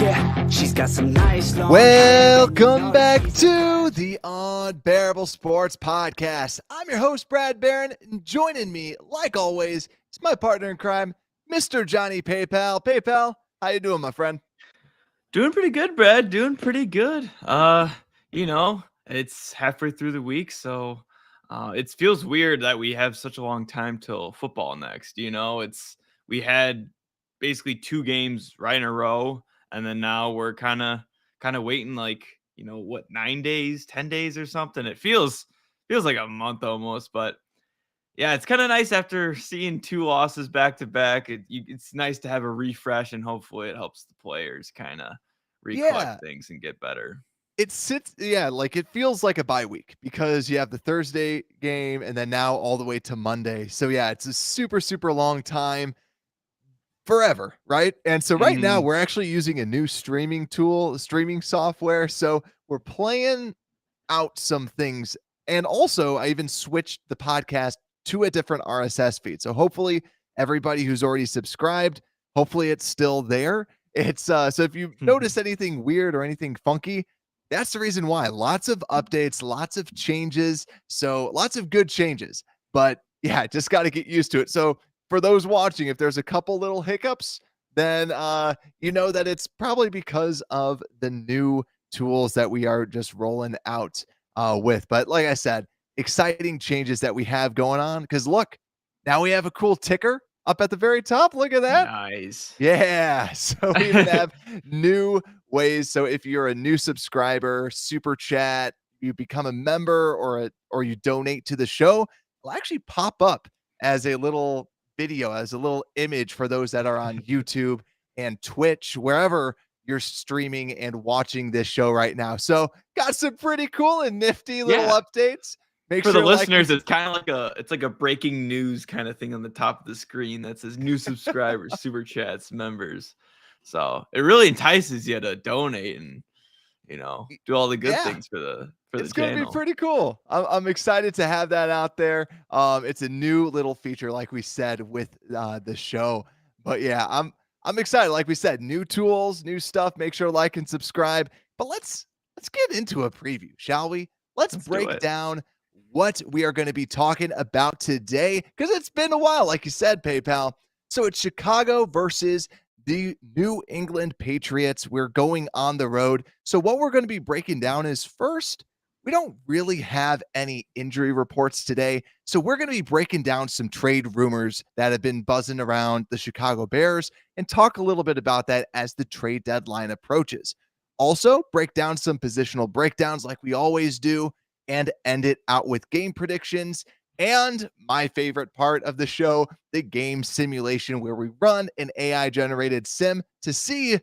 Yeah, she's got some nice long Welcome back to the Unbearable Sports Podcast. I'm your host, Brad Barron, and joining me, like always, is my partner in crime, Mr. Johnny PayPal. PayPal, how you doing, my friend? Doing pretty good, Brad. Doing pretty good. It's halfway through the week, so it feels weird that we have such a long time till football next. We had basically 2 games right in a row, and then now we're kind of waiting 9 days, 10 days or something. It feels like a month almost, but yeah, it's kind of nice after seeing 2 losses back to back. It's nice to have a refresh, and hopefully it helps the players kind of recollect Yeah, things and get better. it feels like a bye week because you have the Thursday game and then now all the way to Monday. So yeah, it's a super, super long time. Forever, right? And so right now Mhm. we're actually using a new streaming tool, streaming software. So we're playing out some things. And also, I even switched the podcast to a different RSS feed. So hopefully, everybody who's already subscribed, hopefully it's still there. It's so if you notice anything weird or anything funky, that's the reason why. Lots of updates, lots of changes. So lots of good changes. But yeah, just got to get used to it. So for those watching, if there's a couple little hiccups, then you know that it's probably because of the new tools that we are just rolling out with. But like I said, exciting changes that we have going on. Because look, now we have a cool ticker up at the very top. Look at that. Nice. Yeah. So we even have new ways. So if you're a new subscriber, super chat, you become a member or you donate to the show, it'll actually pop up as a little video, as a little image for those that are on YouTube and Twitch, wherever you're streaming and watching this show right now. So got some pretty cool and nifty little Yeah. updates. Make For the sure like listeners, it's kind of like a breaking news kind of thing on the top of the screen that says new subscribers, super chats, members. So it really entices you to donate and do all the good yeah, things for the it's going to be channel. pretty cool. I'm excited to have that out there. It's a new little feature, like we said, with the show. But yeah, I'm excited. Like we said, new tools, new stuff. Make sure to like and subscribe. But let's get into a preview, shall we? Let's Let's do break it. down what we are going to be talking about today because it's been a while, like you said, PayPal. So it's Chicago versus the New England Patriots. We're going on the road. So what we're going to be breaking down is first, we don't really have any injury reports today. So we're going to be breaking down some trade rumors that have been buzzing around the Chicago Bears and talk a little bit about that as the trade deadline approaches. Also, break down some positional breakdowns like we always do and end it out with game predictions. And my favorite part of the show, the game simulation, where we run an AI generated sim to see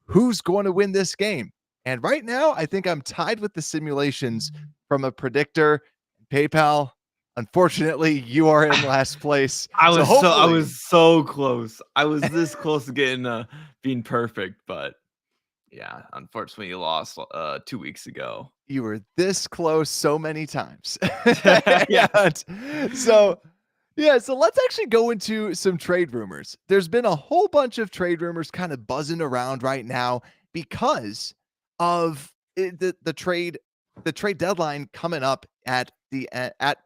who's going to win this game. And right now, I think I'm tied with the simulations from a predictor. PayPal, unfortunately, you are in last place. I So hopefully, was so close. I was this close to getting being perfect, but yeah, unfortunately, you lost 2 weeks ago. you were this close so many times. Yeah. So yeah, so let's actually go into some trade rumors. There's been a whole bunch of trade rumors kind of buzzing around right now because of the trade deadline coming up at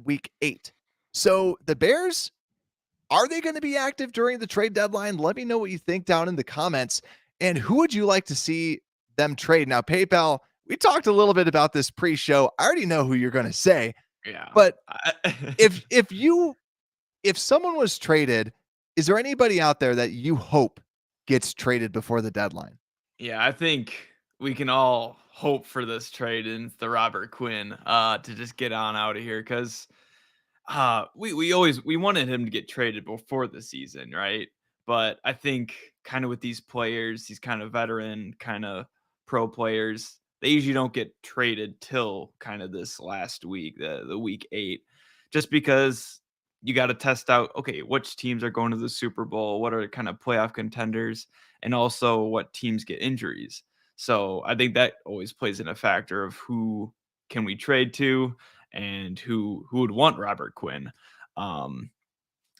week 8. So the Bears, are they going to be active during the trade deadline? Let me know what you think down in the comments. And who would you like to see them trade? Now, PayPal, we talked a little bit about this pre-show. I already know who you're going to say, Yeah. but if someone was traded, is there anybody out there that you hope gets traded before the deadline? Yeah, I think we can all hope for this trade and it's the Robert Quinn to just get on out of here because we wanted him to get traded before the season, right? But I think kind of with these players, these kind of veteran kind of pro players, they usually don't get traded till kind of this last week, the week 8, just because you got to test out, okay, which teams are going to the Super Bowl, what are kind of playoff contenders, and also what teams get injuries. So I think that always plays in a factor of who can we trade to and who would want Robert Quinn. Um,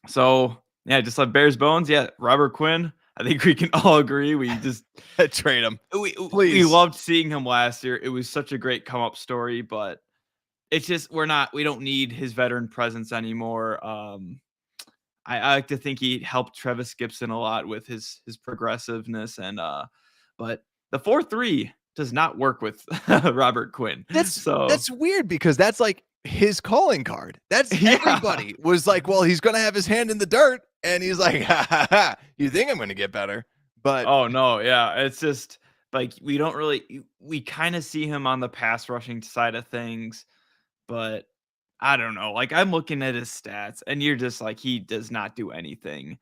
so yeah, just like Bears Bones, yeah, Robert Quinn. I think we can all agree. We just Trade him, we please. loved seeing him last year. It was such a great come up story, but it's just we don't need his veteran presence anymore. I like to think he helped Travis Gibson a lot with his progressiveness and but the 4-3 does not work with Robert Quinn. That's weird because that's like his calling card. That's everybody was like, well, he's gonna have his hand in the dirt, and he's like, ha, ha, ha, you think I'm gonna get better? But oh no, yeah, it's just like we kind of see him on the pass rushing side of things, but I don't know. Like I'm looking at his stats, and you're just like he does not do anything.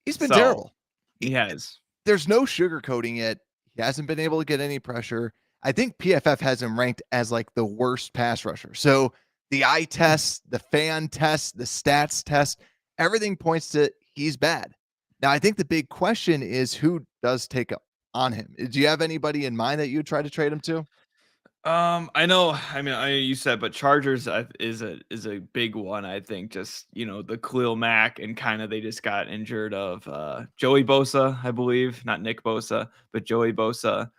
he's been So terrible. he has. There's no sugarcoating it. He hasn't been able to get any pressure. I think PFF has him ranked as like the worst pass rusher. So the eye test, the fan test, the stats test, everything points to he's bad. Now, I think the big question is who does take up on him. Do you have anybody in mind that you would try to trade him to? I know. I mean, you said, but Chargers is a big one. I think just the Khalil Mack and kind of they just got injured of Joey Bosa, I believe, not Nick Bosa, but Joey Bosa,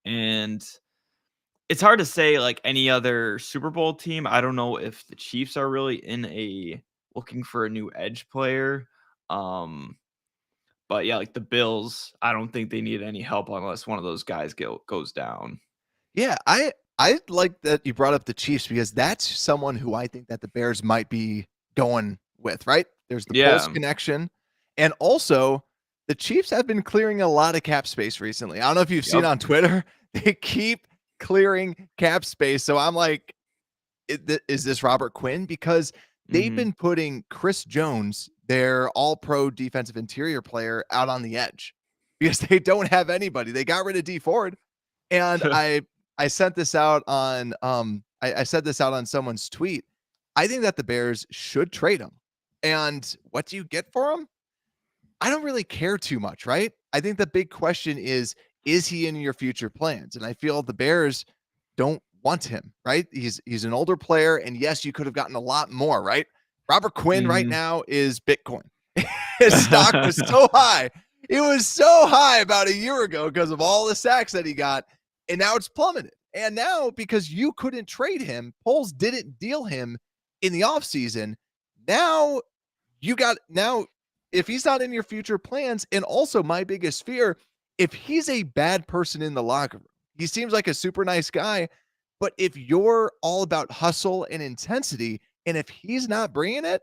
and it's hard to say like any other Super Bowl team. I don't know if the Chiefs are really in a looking for a new edge player. But yeah, like the Bills, I don't think they need any help unless one of those guys goes down. Yeah, I like that you brought up the Chiefs because that's someone who I think that the Bears might be going with, right? There's the Yeah. Pulse connection. And also, the Chiefs have been clearing a lot of cap space recently. I don't know if you've seen on Twitter, they keep clearing cap space. So I'm like, is this Robert Quinn? Because they've been putting Chris Jones, their all-pro defensive interior player, out on the edge because they don't have anybody. They got rid of D Ford. And I sent this out on I said this out on someone's tweet. I think that the Bears should trade him. And what do you get for him? I don't really care too much, right? I think the big question is he in your future plans? And I feel the Bears don't want him, right? He's an older player, and yes, you could have gotten a lot more, right? Robert Quinn right now is Bitcoin. His stock was so high. It was so high about a year ago because of all the sacks that he got, and now it's plummeted. And now, because you couldn't trade him, Poles didn't deal him in the offseason. Now, if he's not in your future plans, and also my biggest fear, if he's a bad person in the locker room, he seems like a super nice guy, but if you're all about hustle and intensity, and if he's not bringing it,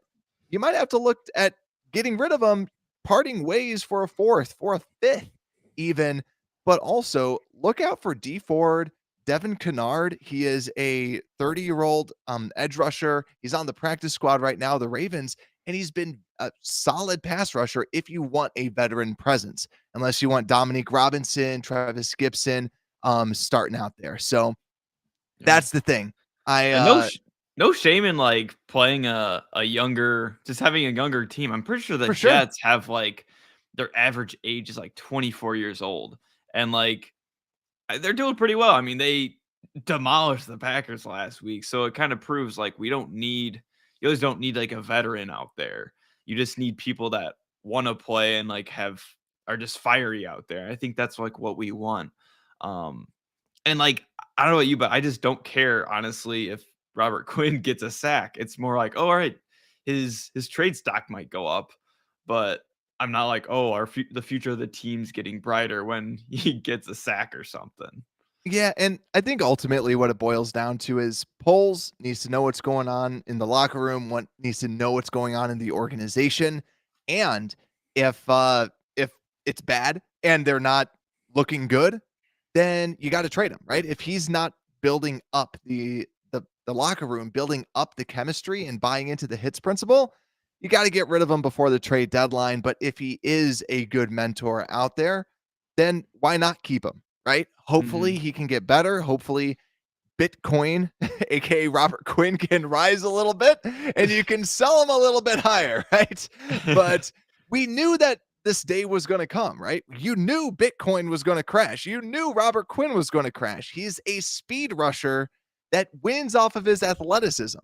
you might have to look at getting rid of him, parting ways for a fourth, for a fifth even, but also look out for D Ford, Devin Kennard. He is a 30-year-old edge rusher. He's on the practice squad right now, the Ravens, and he's been a solid pass rusher if you want a veteran presence, unless you want Dominique Robinson, Travis Gibson starting out there. So that's the thing. No shame in like playing a younger, just having a younger team. I'm pretty sure the For sure. Jets have like their average age is like 24 years old, and like they're doing pretty well. I mean, they demolished the Packers last week, so it kind of proves like you always don't need like a veteran out there. You just need people that want to play and like are just fiery out there. I think that's like what we want. And like I don't know about you, but I just don't care honestly if Robert Quinn gets a sack. It's more like, oh, all right, his trade stock might go up, but I'm not like, oh, the future of the team's getting brighter when he gets a sack or something. Yeah, and I think ultimately what it boils down to is Poles needs to know what's going on in the locker room, needs to know what's going on in the organization, and if it's bad and they're not looking good, then you got to trade him, right? If he's not building up the locker room, building up the chemistry and buying into the hits principle, you got to get rid of him before the trade deadline. But if he is a good mentor out there, then why not keep him, right? Hopefully he can get better. Hopefully Bitcoin, aka Robert Quinn, can rise a little bit and you can sell him a little bit higher, right? But we knew that this day was going to come, right? You knew Bitcoin was going to crash. You knew Robert Quinn was going to crash. He's a speed rusher that wins off of his athleticism.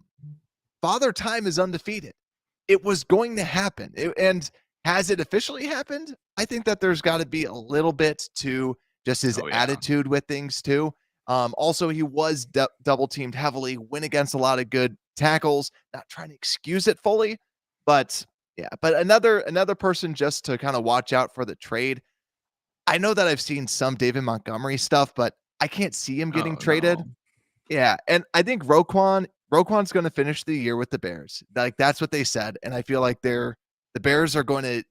Father Time is undefeated. It was going to happen. And Has it officially happened? I think that there's got to be a little bit to just his Oh yeah. attitude with things too. Also, he was double teamed heavily, went against a lot of good tackles. Not trying to excuse it fully, but yeah. But another person just to kind of watch out for the trade. I know that I've seen some David Montgomery stuff, but I can't see him getting Oh traded. no. Yeah, and I think Roquan's going to finish the year with the Bears. Like that's what they said, and I feel like the Bears are going to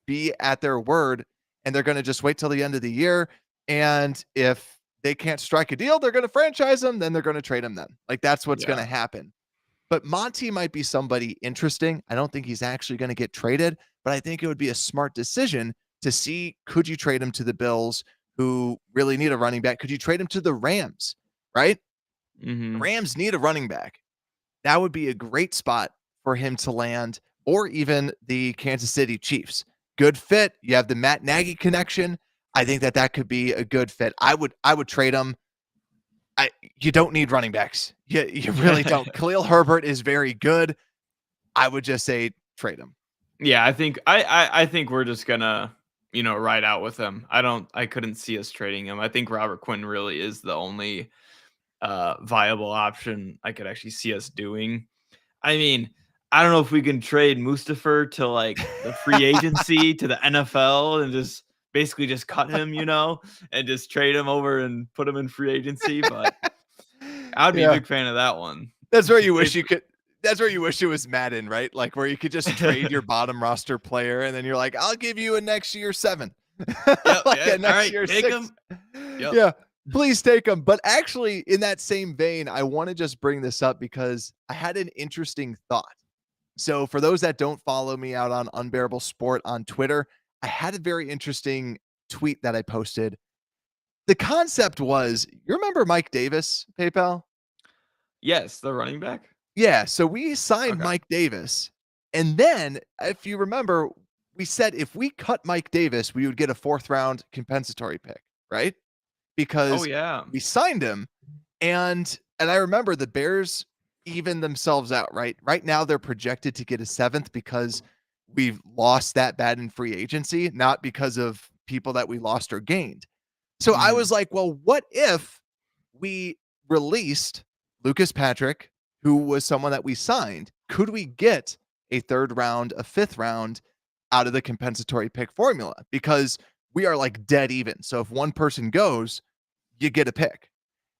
be at their word, and they're going to just wait till the end of the year. And if they can't strike a deal, they're going to franchise him. Then they're going to trade him. Then like that's what's going Yeah. to happen. But Monty might be somebody interesting. I don't think he's actually going to get traded, but I think it would be a smart decision to see could you trade him to the Bills who really need a running back? Could you trade him to the Rams? Right? The Mm-hmm. Rams need a running back. That would be a great spot for him to land, or even the Kansas City Chiefs. Good fit. You have the Matt Nagy connection. I think that could be a good fit. I would trade him. You don't need running backs. You really don't. Khalil Herbert is very good. I would just say trade him. Yeah, I think we're just gonna, ride out with him. I couldn't see us trading him. I think Robert Quinn really is the only viable option I could actually see us doing. I mean, I don't know if we can trade Mustafa to like the free agency to the NFL and just basically just cut him, and just trade him over and put him in free agency, but I'd be a Yeah. big fan of that one. That's where you wish you could. That's where you wish it was Madden, right? Like where you could just trade your bottom roster player, and then you're like, "I'll give you a next year 7, Yep, like a all next right, year take 6." him. Yep. Yeah, please take them. But actually, in that same vein, I want to just bring this up because I had an interesting thought. So, for those that don't follow me out on Unbearable Sport on Twitter, I had a very interesting tweet that I posted. The concept was, you remember Mike Davis, PayPal? Yes, the running back. Yeah, so we signed Okay. Mike Davis, and then, if you remember, we said if we cut Mike Davis, we would get a 4th round compensatory pick, right? Oh Because yeah. we signed him, and I remember the Bears even themselves out, right? Right now, they're projected to get a 7th because we've lost that bad in free agency, not because of people that we lost or gained. So I Mhm. was like, well, what if we released Lucas Patrick, who was someone that we signed? Could we get a 3rd round, a 5th round out of the compensatory pick formula? Because we are like dead even. So if one person goes, you get a pick.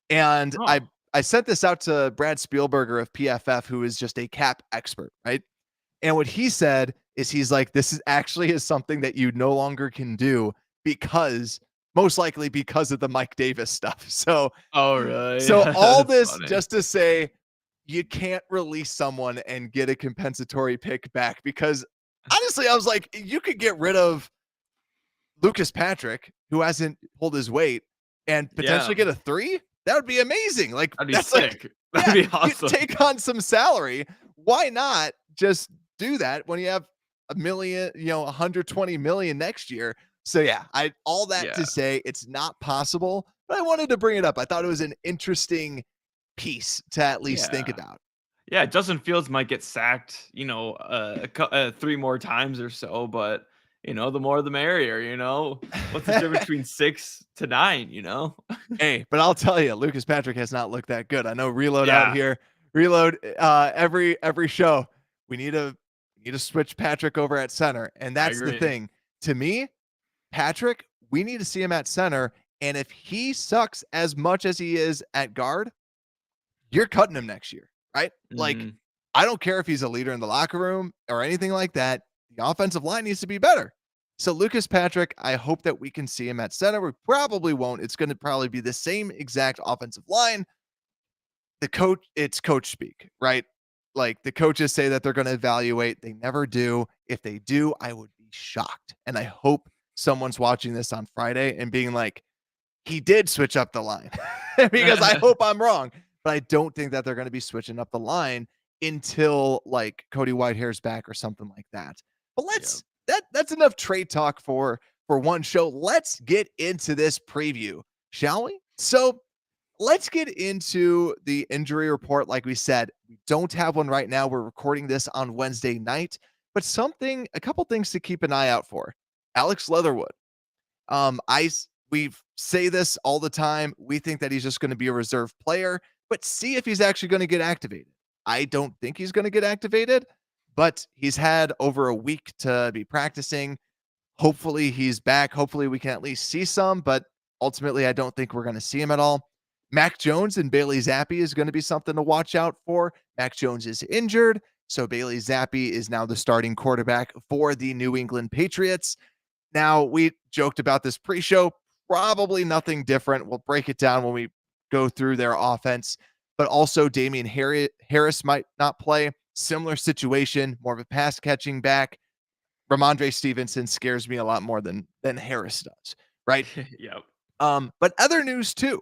And Oh. I sent this out to Brad Spielberger of PFF, who is just a cap expert, right? And what he said is he's like, this is something that you no longer can do because most likely because of the Mike Davis stuff. Oh, really? So all That's this funny. just to say you can't release someone and get a compensatory pick back because honestly, I was like, you could get rid of Lucas Patrick, who hasn't pulled his weight, and potentially Yeah, get a 3. That would be amazing. Like that'd be that's like, sick. That'd yeah, be you awesome. take on some salary. Why not just do that when you have a million, 120 million next year? So yeah, I all that Yeah, to say it's not possible, but I wanted to bring it up. I thought it was an interesting piece to at least think yeah. about. Yeah, Justin Fields might get sacked, 3 more times or so, but, the more the merrier, What's the difference between 6 to 9? Hey, but I'll tell you, Lucas Patrick has not looked that good. I know Reload out Yeah, here. Reload every show. We need to switch Patrick over at center. And I that's the agree. thing. To me, Patrick, we need to see him at center. And if he sucks as much as he is at guard, you're cutting him next year, right? Like, Mhm. I don't care if he's a leader in the locker room or anything like that. The offensive line needs to be better. So Lucas Patrick, I hope that we can see him at center. We probably won't. It's going to probably be the same exact offensive line. It's coach speak, right? Like the coaches say that they're going to evaluate. They never do. If they do, I would be shocked. And I hope someone's watching this on Friday and being like, he did switch up the line because I hope I'm wrong, but I don't think that they're going to be switching up the line until like Cody Whitehair's back or something like that. But Yep. that's enough trade talk for one show. Let's get into this preview, shall we? So let's get into the injury report. Like we said, we don't have one right now. We're recording this on Wednesday night. But a couple things to keep an eye out for. Alex Leatherwood. We say this all the time. We think that he's just going to be a reserve player, but see if he's actually going to get activated. I don't think he's going to get activated, but he's had over a week to be practicing. Hopefully he's back. Hopefully we can at least see some, but ultimately I don't think we're going to see him at all. Mac Jones and Bailey Zappe is going to be something to watch out for. Mac Jones is injured, so Bailey Zappe is now the starting quarterback for the New England Patriots. Now, we joked about this pre-show, probably nothing different. We'll break it down when we go through their offense, but also Damian Harris might not play. Similar situation, more of a pass catching back. Ramondre Stevenson scares me a lot more than Harris does, right? Yep. But other news too.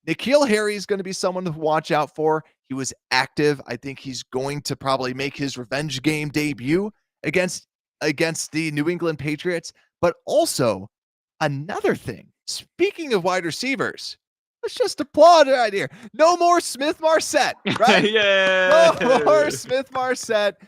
N'Keal Harry is going to be someone to watch out for. He was active. I think he's going to probably make his revenge game debut against the New England Patriots. But also, another thing, speaking of wide receivers, let's just applaud right here. No more Smith-Marsette, right? Yeah. No more Smith-Marsette.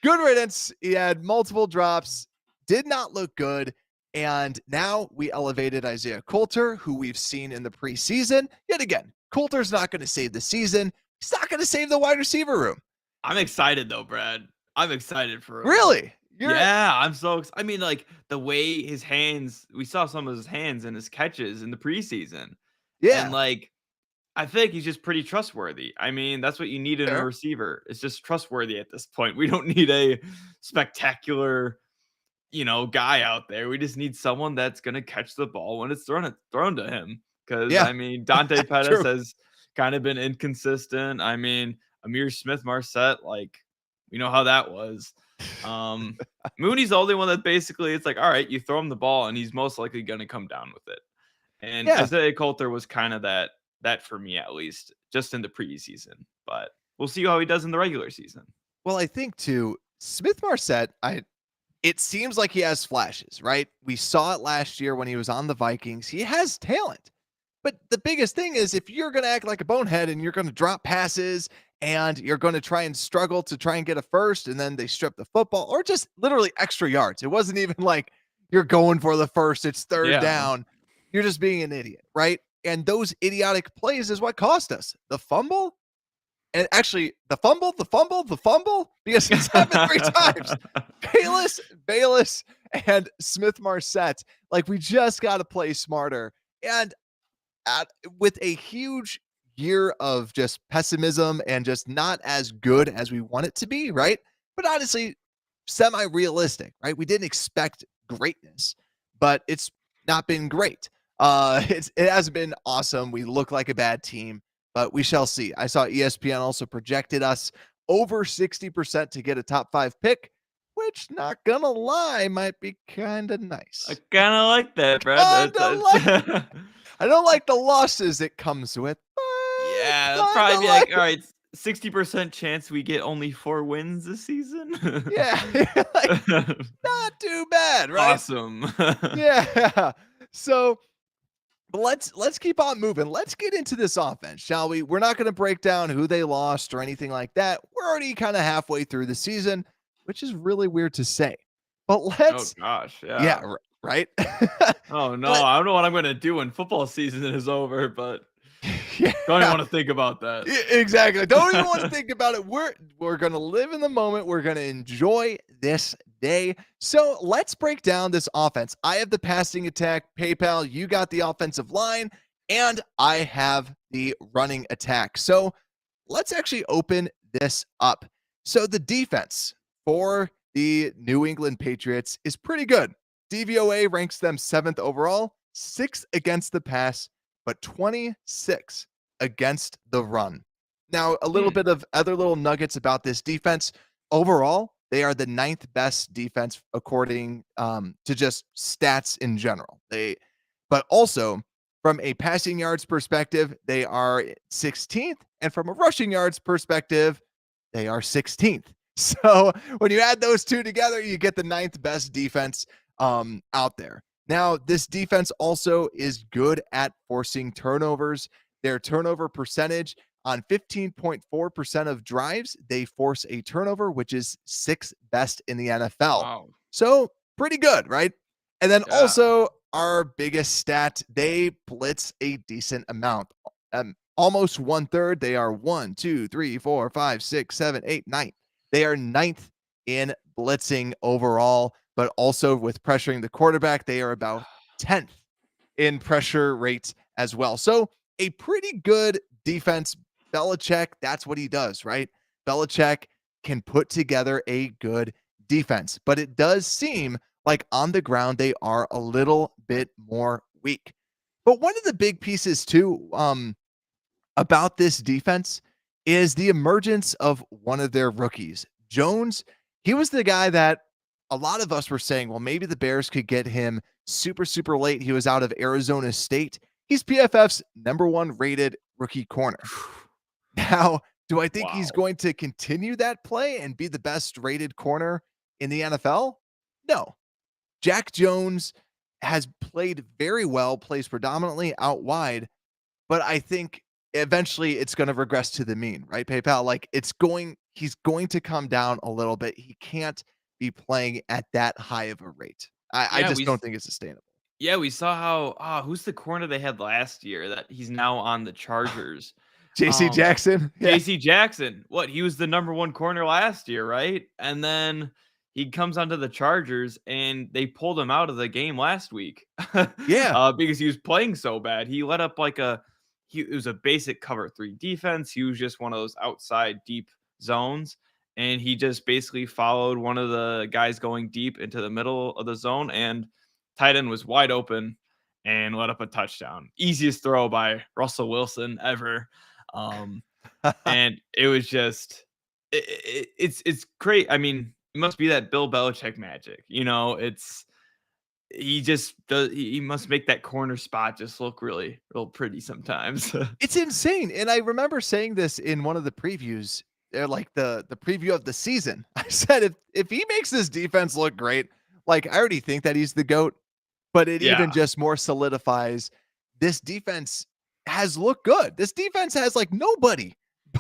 Good riddance. He had multiple drops, did not look good. And now we elevated Isaiah Coulter, who we've seen in the preseason. Yet again, Coulter's not going to save the season. He's not going to save the wide receiver room. I'm excited though, Brad. I'm excited for him. Really? I'm so excited. I mean, like the way his hands, we saw some of his hands and his catches in the preseason. Yeah. And like, I think he's just pretty trustworthy. I mean, that's what you need in Fair. a receiver. It's just trustworthy at this point. We don't need a spectacular, guy out there. We just need someone that's going to catch the ball when it's thrown to him. Because, I mean, Dante Pettis has kind of been inconsistent. I mean, Amir Smith-Marsette, like, we know how that was. Mooney's the only one that basically it's like, all right, you throw him the ball and he's most likely going to come down with it. And Isaiah Coulter was kind of that for me, at least, just in the preseason. But we'll see how he does in the regular season. Well, I think too, Smith-Marsette, it seems like he has flashes, right? We saw it last year when he was on the Vikings. He has talent. But the biggest thing is if you're going to act like a bonehead and you're going to drop passes and you're going to try and struggle to try and get a first and then they strip the football or just literally extra yards. It wasn't even like you're going for the first, it's third down. You're just being an idiot, right? And those idiotic plays is what cost us the fumble. And actually the fumble, because it's happened 3 times. Bayless and Smith-Marsette. Like, we just got to play smarter. And with a huge year of just pessimism and just not as good as we want it to be, right? But honestly, semi-realistic, right? We didn't expect greatness, but it's not been great. It hasn't been awesome. We look like a bad team, but we shall see. I saw ESPN also projected us over 60% to get a top 5 pick, which, not gonna lie, might be kind of nice. I kind of like that, Brad. I don't like the losses it comes with. Yeah, that'd probably be like, all right, 60% chance we get only 4 wins this season. Yeah, like, not too bad, right? Awesome. Yeah. So let's keep on moving. Let's get into this offense, shall we? We're not going to break down who they lost or anything like that. We're already kind of halfway through the season, which is really weird to say. But let's. Oh gosh, yeah, right. Oh no, I don't know what I'm going to do when football season is over, but don't even want to think about that. Exactly. Don't even want to think about it. We're going to live in the moment. We're going to enjoy this day. So let's break down this offense. I have the passing attack. PayPal, you got the offensive line, and I have the running attack. So let's actually open this up. So the defense for the New England Patriots is pretty good. DVOA ranks them 7th overall, 6th against the pass, but 26 against the run. Now, a little bit of other little nuggets about this defense. Overall, they are the 9th best defense according to just stats in general. But also from a passing yards perspective, they are 16th, and from a rushing yards perspective, they are 16th. So when you add those two together, you get the 9th best defense out there. Now, this defense also is good at forcing turnovers. Their turnover percentage On 15.4% of drives, they force a turnover, which is 6th best in the NFL. Wow. So pretty good, right? And then Yeah. also our biggest stat, they blitz a decent amount. Almost 1/3. They are 1, 2, 3, 4, 5, 6, 7, 8, 9. They are 9th in blitzing overall, but also with pressuring the quarterback, they are about 10th in pressure rates as well. So a pretty good defense. Belichick, that's what he does, right? Belichick can put together a good defense, but it does seem like on the ground they are a little bit more weak. But one of the big pieces too, about this defense is the emergence of one of their rookies. Jones, he was the guy that a lot of us were saying, well, maybe the Bears could get him super, super late. He was out of Arizona State. He's PFF's #1 rated rookie corner. Now, do I think he's Wow. going to continue that play and be the best rated corner in the NFL? No. Jack Jones has played very well, plays predominantly out wide, but I think eventually it's going to regress to the mean, right, PayPal? Like he's going to come down a little bit. He can't be playing at that high of a rate. I Yeah, just don't think it's sustainable. we saw how who's the corner they had last year that he's now on the Chargers? JC Um, Jackson. Yeah. JC Jackson. What, he was the #1 corner last year, right? And then he comes onto the Chargers and they pulled him out of the game last week. Yeah. Because he was playing so bad. He let up it was a basic cover 3 defense. He was just one of those outside deep zones. And he just basically followed one of the guys going deep into the middle of the zone, and tight end was wide open and let up a touchdown. Easiest throw by Russell Wilson ever. Um, and it was just it's great. I mean, it must be that Bill Belichick magic. He just does. He must make that corner spot just look really real pretty sometimes. It's insane. And I remember saying this in one of the previews, like the preview of the season. I said if he makes this defense look great, like I already think that he's the GOAT, but it Yeah, even just more solidifies this defense has looked good. This defense has like nobody,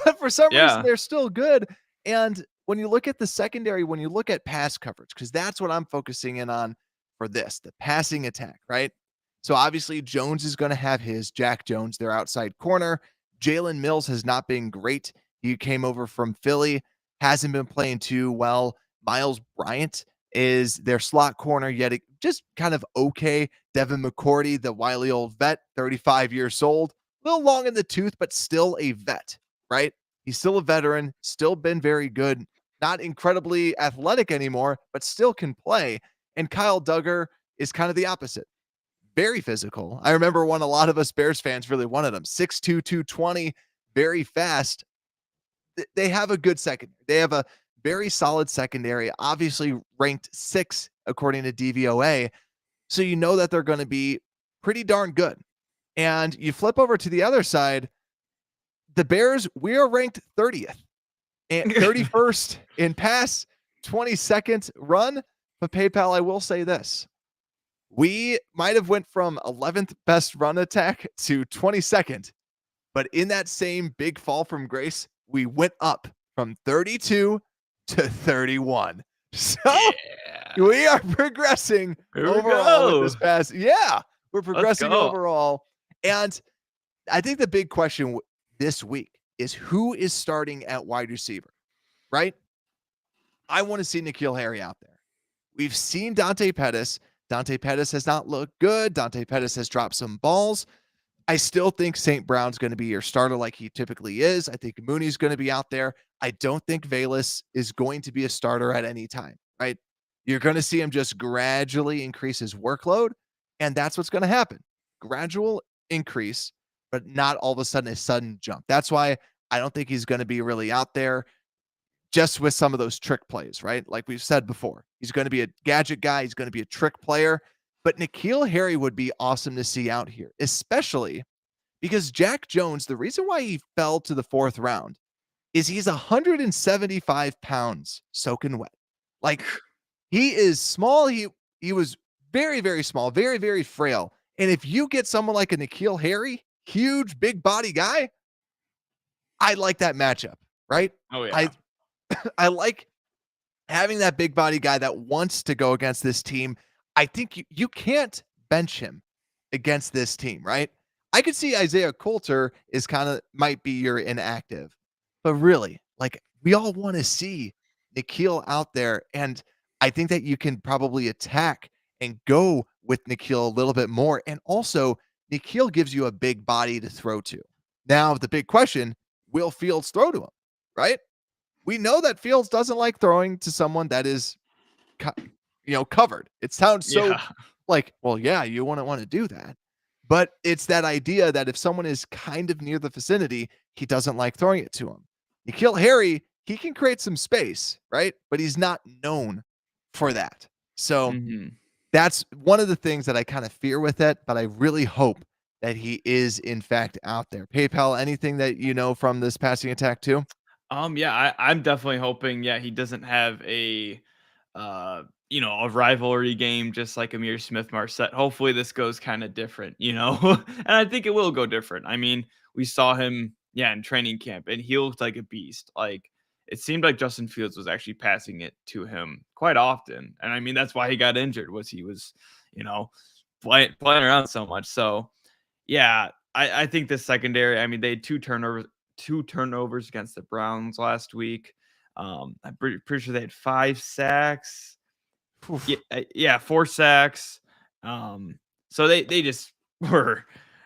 but for some reason yeah, they're still good. And when you look at the secondary, when you look at pass coverage, because that's what I'm focusing in on for this, the passing attack, right? So obviously Jones is going to have his Jack Jones, their outside corner. Jalen Mills has not been great. He came over from Philly, hasn't been playing too well. Miles Bryant is their slot corner, yet just kind of okay. Devin McCourty, the wily old vet, 35 years old, a little long in the tooth, but still a vet, right? He's still a veteran, still been very good, not incredibly athletic anymore, but still can play. And Kyle Duggar is kind of the opposite. Very physical. I remember when a lot of us Bears fans really wanted him. 6'2", 220, very fast. They have a good secondary. They have a very solid secondary, obviously ranked 6th according to DVOA. So you know that they're going to be pretty darn good. And you flip over to the other side, the Bears, we are ranked 30th and 31st in pass, 22nd run. But PayPal, I will say this. We might have went from 11th best run attack to 22nd, but in that same big fall from grace, we went up from 32 to 31. So yeah. we are progressing Here we overall with go. this pass. Yeah, we're Let's progressing go. overall. And I think the big question this week is who is starting at wide receiver, right? I want to see N'Keal Harry out there. We've seen Dante Pettis. Dante Pettis has not looked good. Dante Pettis has dropped some balls. I still think St. Brown's going to be your starter like he typically is. I think Mooney's going to be out there. I don't think Velus is going to be a starter at any time, right? You're going to see him just gradually increase his workload, and that's what's going to happen. Gradual increase, but not all of a sudden a sudden jump. That's why I don't think he's going to be really out there just with some of those trick plays, right? Like we've said before, he's going to be a gadget guy. He's going to be a trick player. But N'Keal Harry would be awesome to see out here, especially because Jack Jones, the reason why he fell to the 4th round is he's 175 pounds soaking wet. Like he is small. He was very, very small, very, very frail. And if you get someone like a N'Keal Harry, huge, big body guy, I like that matchup, right? Oh I yeah. I like having that big body guy that wants to go against this team. I think you can't bench him against this team, right? I could see Isaiah Coulter is kind of might be your inactive, but really, like we all want to see Nikhil out there, and I think that you can probably attack and go with Nikhil a little bit more, and also Nikhil gives you a big body to throw to. Now the big question: will Fields throw to him? Right? We know that Fields doesn't like throwing to someone that is co covered. It sounds so Yeah. like, well, yeah, you wouldn't wanna do that. But it's that idea that if someone is kind of near the vicinity, he doesn't like throwing it to him. You kill Harry, he can create some space, right? But he's not known for that. So Mhm. that's one of the things that I kind of fear with it, but I really hope that he is in fact out there. PayPal, anything that you know from this passing attack too? Yeah, I'm definitely hoping, yeah, he doesn't have a rivalry game just like Amir Smith Marset. Hopefully this goes kind of different, and I think it will go different. I mean, we saw him, yeah, in training camp, and he looked like a beast. Like it seemed like Justin Fields was actually passing it to him quite often, and I mean that's why he got injured. Was he was, you know, playing around so much. So yeah, I think the secondary. I mean, they had two turnovers against the Browns last week. I'm pretty sure they had 5 sacks. Yeah, Oof. yeah, 4 sacks. So they just were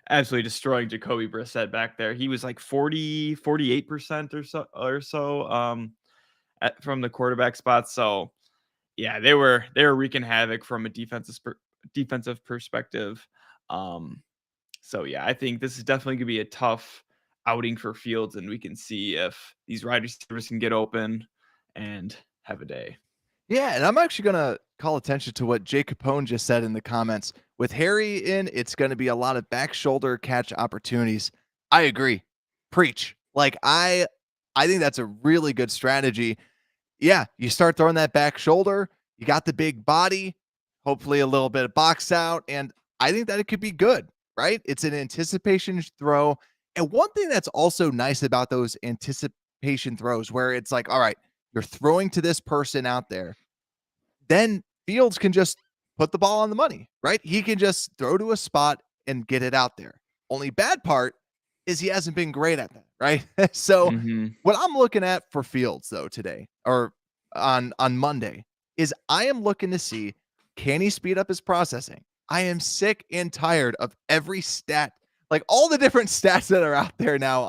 absolutely destroying Jacoby Brissett back there. He was like 48% or so from the quarterback spot. So yeah, they were wreaking havoc from a defensive perspective. Um, so yeah, I think this is definitely gonna be a tough outing for Fields, and we can see if these wide receivers can get open and have a day. Yeah, and I'm actually gonna call attention to what Jake Capone just said in the comments. With Harry in, it's gonna be a lot of back shoulder catch opportunities. I agree. Preach. Like I think that's a really good strategy. Yeah, you start throwing that back shoulder, you got the big body, hopefully a little bit of box out, and I think that it could be good, right? It's an anticipation throw. And one thing that's also nice about those anticipation throws where it's like, all right, you're throwing to this person out there, then Fields can just put the ball on the money, right? He can just throw to a spot and get it out there. Only bad part is he hasn't been great at that, right? So Mhm. what I'm looking at for Fields though today or on Monday is I am looking to see, can he speed up his processing? I am sick and tired of every stat, like all the different stats that are out there now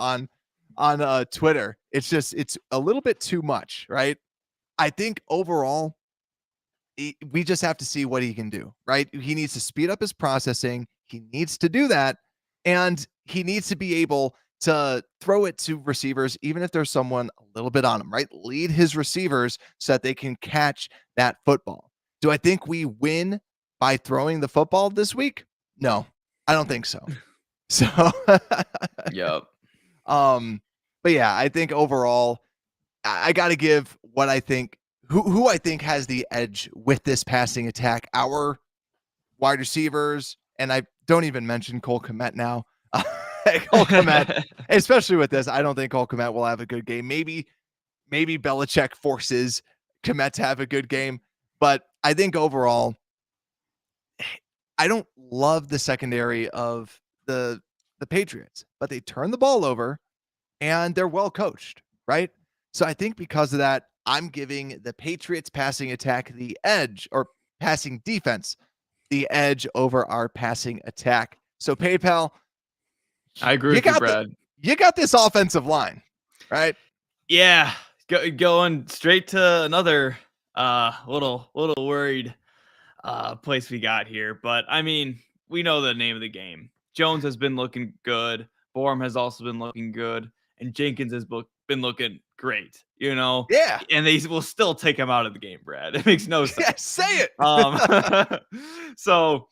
on Twitter. It's a little bit too much, right? I think overall we just have to see what he can do, right? He needs to speed up his processing. He needs to do that. And he needs to be able to throw it to receivers, even if there's someone a little bit on him, right? Lead his receivers so that they can catch that football. Do I think we win by throwing the football this week? No, I don't think so. So, Yep. um, but yeah, I think overall, I got to give what I think who I think has the edge with this passing attack. Our wide receivers, and I don't even mention Cole Kmet now. Cole Kmet, especially with this, I don't think Cole Kmet will have a good game. Maybe Belichick forces Kmet to have a good game, but I think overall, I don't love the secondary of the Patriots, but they turn the ball over and they're well coached, right? So I think because of that, I'm giving the Patriots passing attack the edge or passing defense the edge over our passing attack. So PayPal, I agree you with you, got the Brad. you got this offensive line, right? Yeah, going straight to another little worried place we got here, but I mean, we know the name of the game. Jones has been looking good. Borum has also been looking good, and Jenkins has been looking great. Yeah. And they will still take him out of the game, Brad. It makes no Yeah, sense. say it. Um, so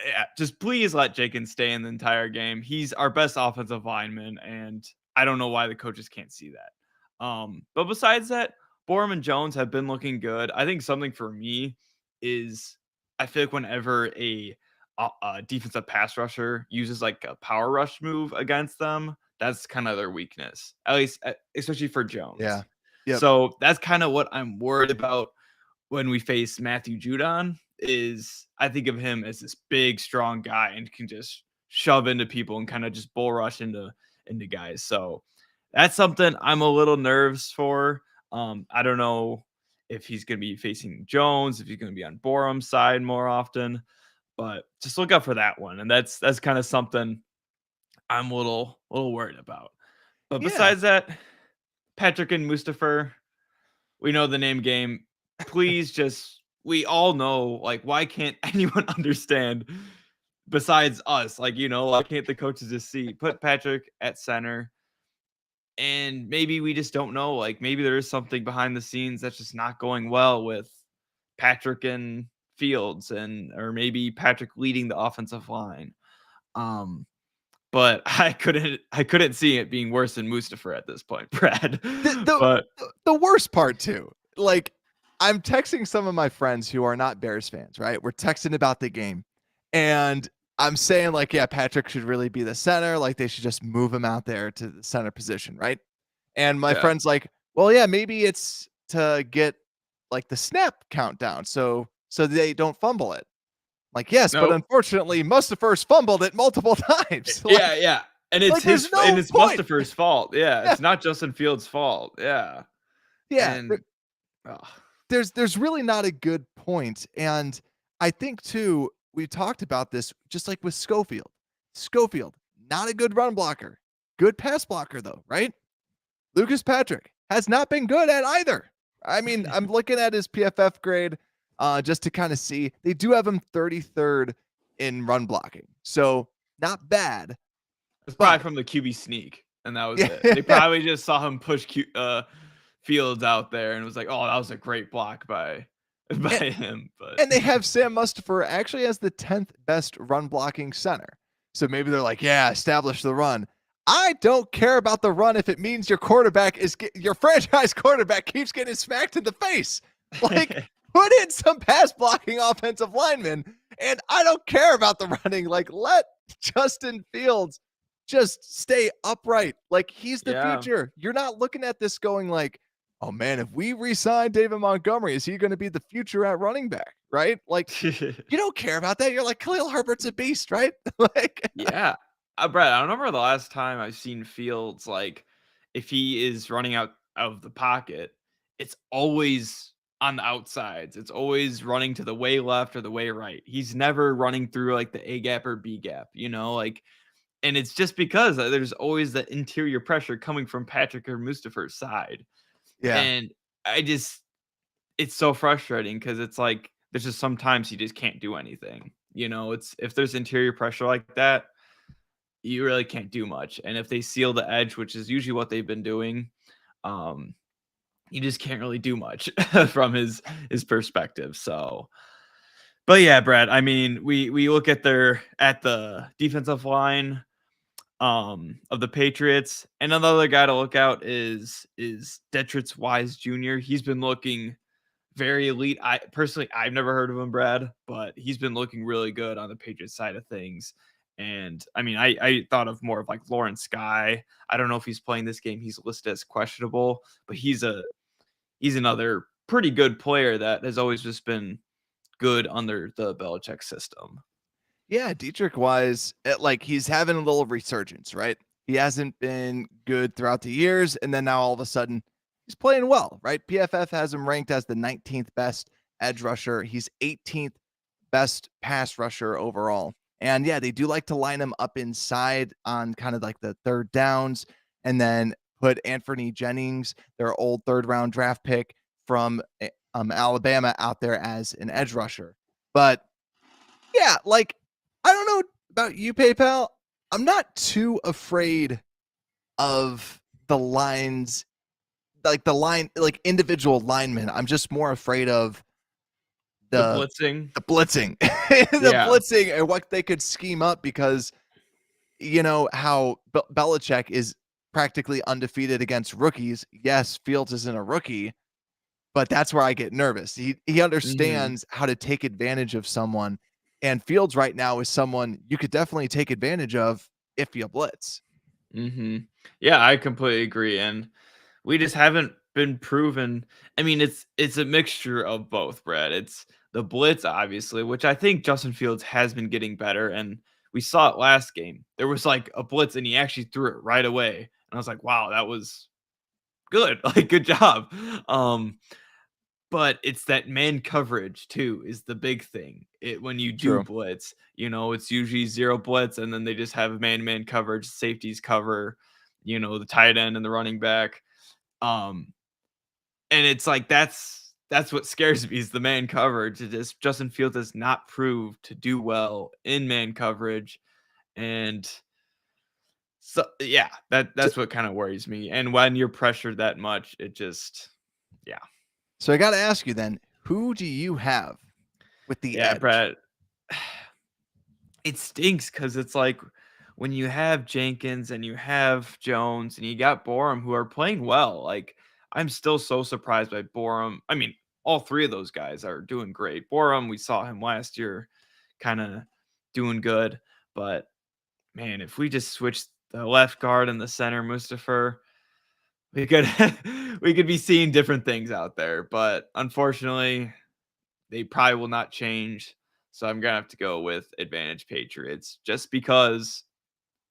yeah, just please let Jenkins stay in the entire game. He's our best offensive lineman, and I don't know why the coaches can't see that. But besides that, Borum and Jones have been looking good. I think something for me is I feel like whenever a defensive pass rusher uses like a power rush move against them, That's kind of their weakness, at least especially for Jones. Yeah. Yep. So that's kind of what I'm worried about when we face Matthew Judon. Is I think of him as this big, strong guy and can just shove into people and kind of just bull rush into guys. So that's something I'm a little nervous for. I don't know if he's going to be facing Jones, if he's going to be on Borum's side more often, but just look out for that one. And that's kind of something I'm a little worried about. But Yeah. besides that, Patrick and Mustafa, we know the name game. Please just, we all know, like, why can't anyone understand besides us? Like, why can't the coaches just see, put Patrick at center? And maybe we just don't know. Like, maybe there is something behind the scenes that's just not going well with Patrick and Fields, or maybe Patrick leading the offensive line. But I couldn't see it being worse than Mustafa at this point, Brad. The worst part too, like, I'm texting some of my friends who are not Bears fans, right? We're texting about the game, and I'm saying, like, yeah, Patrick should really be the center. Like, they should just move him out there to the center position, right? And my friend's like, well, yeah, maybe it's to get like the snap count down so they don't fumble it. Like, yes, but unfortunately, Mustafa's fumbled it multiple times. Like, yeah. And it's like, and it's point. Mustafa's fault. Yeah, it's not Justin Fields' fault. Yeah. Yeah. And, there's really not a good point. And I think too, we talked about this just like with Schofield. Schofield, not a good run blocker. Good pass blocker though, right? Lucas Patrick has not been good at either. I mean, I'm looking at his PFF grade just to kind of see. They do have him 33rd in run blocking. So not bad. It's probably from the QB sneak, and that was it. They probably just saw him push Fields out there and was like, oh, that was a great block by him. But and they have Sam Mustafa actually as the 10th best run blocking center. So maybe they're like, yeah, establish the run. I don't care about the run if it means your franchise quarterback keeps getting smacked in the face. Like, put in some pass blocking offensive linemen, and I don't care about the running. Like, let Justin Fields just stay upright. Like, he's the future. You're not looking at this going like, oh man, if we re-sign David Montgomery, is he going to be the future at running back? Right? Like, you don't care about that. You're like, Khalil Herbert's a beast, right? Like, yeah. Brett, I don't remember the last time I've seen Fields, like, if he is running out of the pocket, it's always on the outsides. It's always running to the way left or the way right. He's never running through like the A gap or B gap, like, and it's just because there's always the interior pressure coming from Patrick or Mustafa's side. Yeah. And it's so frustrating because it's like, there's just sometimes you just can't do anything. It's, if there's interior pressure like that, you really can't do much. And if they seal the edge, which is usually what they've been doing, you just can't really do much from his perspective. So, but yeah, Brad, I mean, we look at the defensive line of the Patriots, and another guy to look out is Detrick Wise Jr. He's been looking very elite. I've never heard of him, Brad, but he's been looking really good on the Patriots side of things. And I mean, I thought of more of like Lawrence Guy. I don't know if he's playing this game. He's listed as questionable, but he's another pretty good player that has always just been good under the Belichick system. Yeah, Detrick Wise, like, he's having a little resurgence, right? He hasn't been good throughout the years, and then now all of a sudden he's playing well, right? PFF has him ranked as the 19th best edge rusher. He's 18th best pass rusher overall. And yeah, they do like to line him up inside on kind of like the third downs, and then put Anthony Jennings, their old third-round draft pick from Alabama, out there as an edge rusher. But yeah, like, I don't know about you, PayPal. I'm not too afraid of the lines, like individual linemen. I'm just more afraid of the blitzing, blitzing, and what they could scheme up, because how Belichick is practically undefeated against rookies. Yes, Fields isn't a rookie, but that's where I get nervous. He understands how to take advantage of someone, and Fields right now is someone you could definitely take advantage of if you blitz. Yeah, I completely agree. And we just haven't been proven. I mean, it's a mixture of both, Brad. It's the blitz, obviously, which I think Justin Fields has been getting better. And we saw it last game. There was like a blitz and he actually threw it right away. And I was like, wow, that was good. Like, good job. Um, but it's that man coverage too is the big thing. It when you do True. blitz, it's usually zero blitz, and then they just have man-to-man coverage, safeties cover, the tight end and the running back. Um, and it's like that's what scares me is the man coverage. It just Justin Fields has not proved to do well in man coverage. And so yeah, that's what kind of worries me. And when you're pressured that much, it just yeah. So I got to ask you then, who do you have with the Yeah, edge? Brad. It stinks because it's like when you have Jenkins and you have Jones and you got Borum who are playing well. Like I'm still so surprised by Borum. I mean, all three of those guys are doing great. Borum, we saw him last year, kind of doing good. But man, if we just switch the left guard and the center, Mustafa, we could we could be seeing different things out there. But unfortunately, they probably will not change. So I'm going to have to go with advantage Patriots just because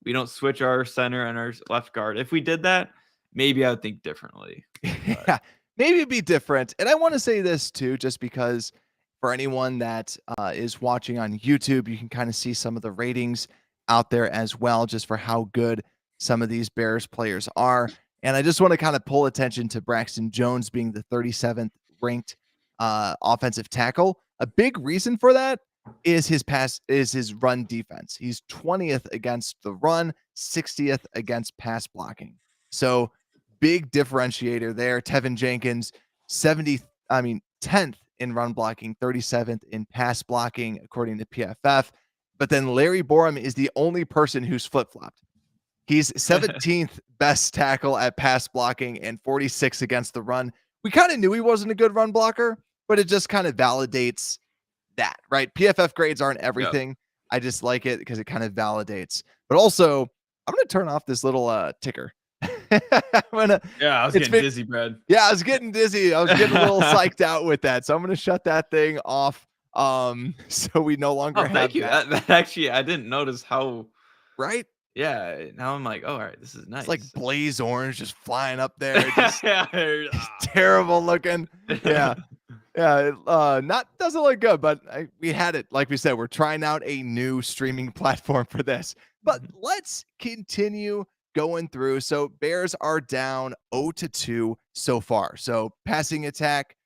we don't switch our center and our left guard. If we did that, maybe I would think differently. Yeah, maybe it'd be different. And I want to say this too, just because for anyone that is watching on YouTube, you can kind of see some of the ratings out there as well, just for how good some of these Bears players are. And I just want to kind of pull attention to Braxton Jones being the 37th ranked offensive tackle. A big reason for that is his run defense. He's 20th against the run, 60th against pass blocking. So big differentiator there. Tevin Jenkins, 10th in run blocking, 37th in pass blocking, according to PFF. But then Larry Borum is the only person who's flip-flopped. He's 17th best tackle at pass blocking and 46 against the run. We kind of knew he wasn't a good run blocker, but it just kind of validates that, right? PFF grades aren't Yep. everything. I just like it because it kind of validates. But also, I'm going to turn off this little ticker. Yeah, I was getting dizzy, Brad. Yeah, I was getting dizzy. I was getting a little psyched out with that. So I'm going to shut that thing off. So we no longer Oh, have thank you. that. That actually, I didn't notice how. Right? Yeah, now I'm like, oh, all right, this is It's like nice. blaze orange just flying up there. Just Yeah. terrible looking. Yeah. Yeah, it, not doesn't look good, but we had it. Like we said, we're trying out a new streaming platform for this. But let's continue going through. So Bears are down 0-2 so far. So passing attack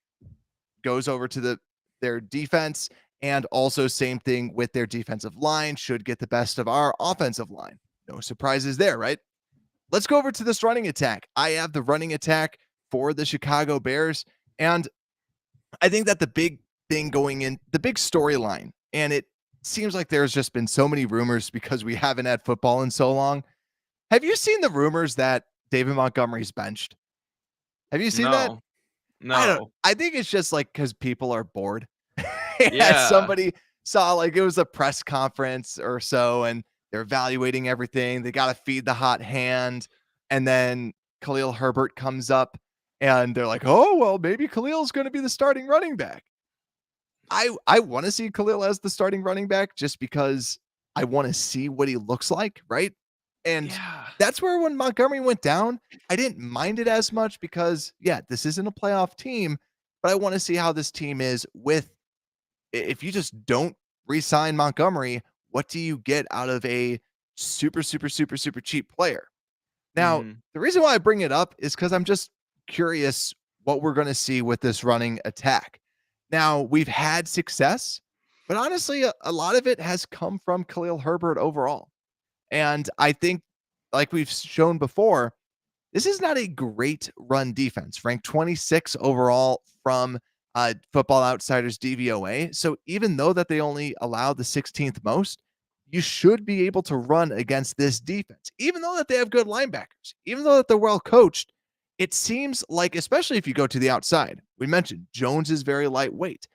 goes over to their defense, and also same thing with their defensive line should get the best of our offensive line. No surprises there, right? Let's go over to this running attack. I have the running attack for the Chicago Bears, and I think that the big thing going in, the big storyline, and it seems like there's just been so many rumors because we haven't had football in so long. Have you seen the rumors that David Montgomery's benched? Have you seen that? No, no. I think it's just like because people are bored. Yeah. Somebody saw like it was a press conference or so, and they're evaluating everything. They got to feed the hot hand, and then Khalil Herbert comes up, and they're like, "Oh well, maybe Khalil's going to be the starting running back." I want to see Khalil as the starting running back just because I want to see what he looks like, right? And Yeah. that's where when Montgomery went down, I didn't mind it as much because yeah, this isn't a playoff team, but I want to see how this team is with if you just don't re-sign Montgomery, what do you get out of a super super super super cheap player? Now, Mhm. the reason why I bring it up is because I'm just curious what we're going to see with this running attack. Now, we've had success, but honestly, a lot of it has come from Khalil Herbert overall. And I think, like we've shown before, this is not a great run defense, ranked 26 overall from Football Outsiders DVOA. So even though that they only allow the 16th most, you should be able to run against this defense, even though that they have good linebackers, even though that they're well coached. It seems like, especially if you go to the outside, we mentioned Jones is very lightweight.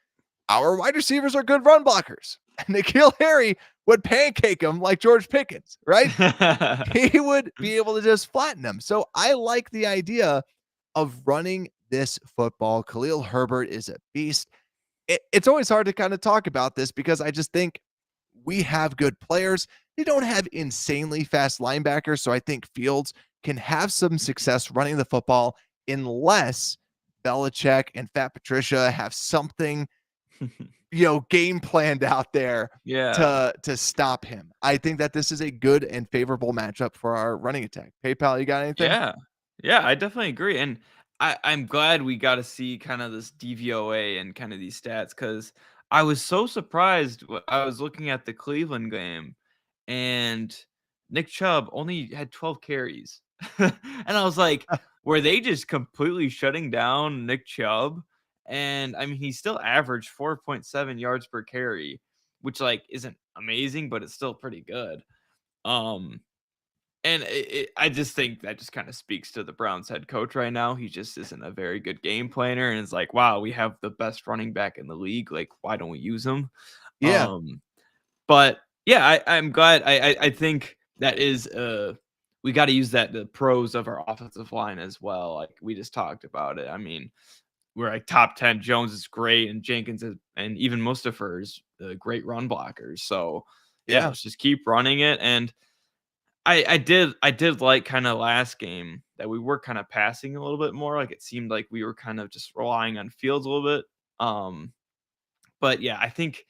Our wide receivers are good run blockers. And N'Keal Harry would pancake him like George Pickens, right? He would be able to just flatten him. So I like the idea of running this football. Khalil Herbert is a beast. It's always hard to kind of talk about this because I just think we have good players. They don't have insanely fast linebackers. So I think Fields can have some success running the football unless Belichick and Fat Patricia have something, game planned out there Yeah. to stop him. I think that this is a good and favorable matchup for our running attack. PayPal, you got anything? Yeah. Yeah, I definitely agree. And I'm glad we got to see kind of this DVOA and kind of these stats because I was so surprised. I was looking at the Cleveland game and Nick Chubb only had 12 carries. And I was like, were they just completely shutting down Nick Chubb? And I mean, he still averaged 4.7 yards per carry, which like isn't amazing, but it's still pretty good. Um, and I just think that just kind of speaks to the Browns head coach right now. He just isn't a very good game planner, and it's like, wow, we have the best running back in the league. Like, why don't we use him? Yeah. Um, but yeah, I'm glad. I think that is we got to use that the pros of our offensive line as well. Like we just talked about it. I mean, we're like top 10. Jones is great, and Jenkins is, and even Mustafa is great run blockers. So yeah, Yeah. let's just keep running it and. I did like kinda last game that we were kinda passing a little bit more, like, it seemed like we were kind of just relying on Fields a little bit, but yeah, I think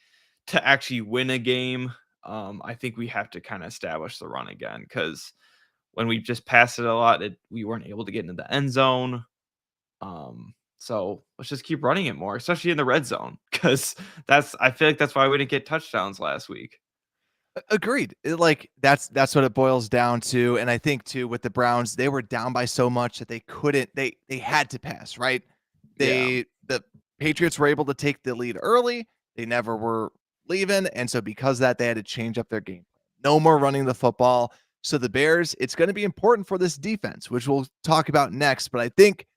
to actually win a game, I think we have to kinda establish the run again because when we just passed it a lot, we weren't able to get into the end zone, so let's just keep running it more, especially in the red zone because I feel like that's why we didn't get touchdowns last week. Agreed. That's what it boils down to, and I think too with the Browns, they were down by so much that they couldn't they had to pass, right? Yeah. The Patriots were able to take the lead early. They never were leaving, and so because of that, they had to change up their game plan. No more running the football. So the Bears, it's going to be important for this defense, which we'll talk about next. But I think,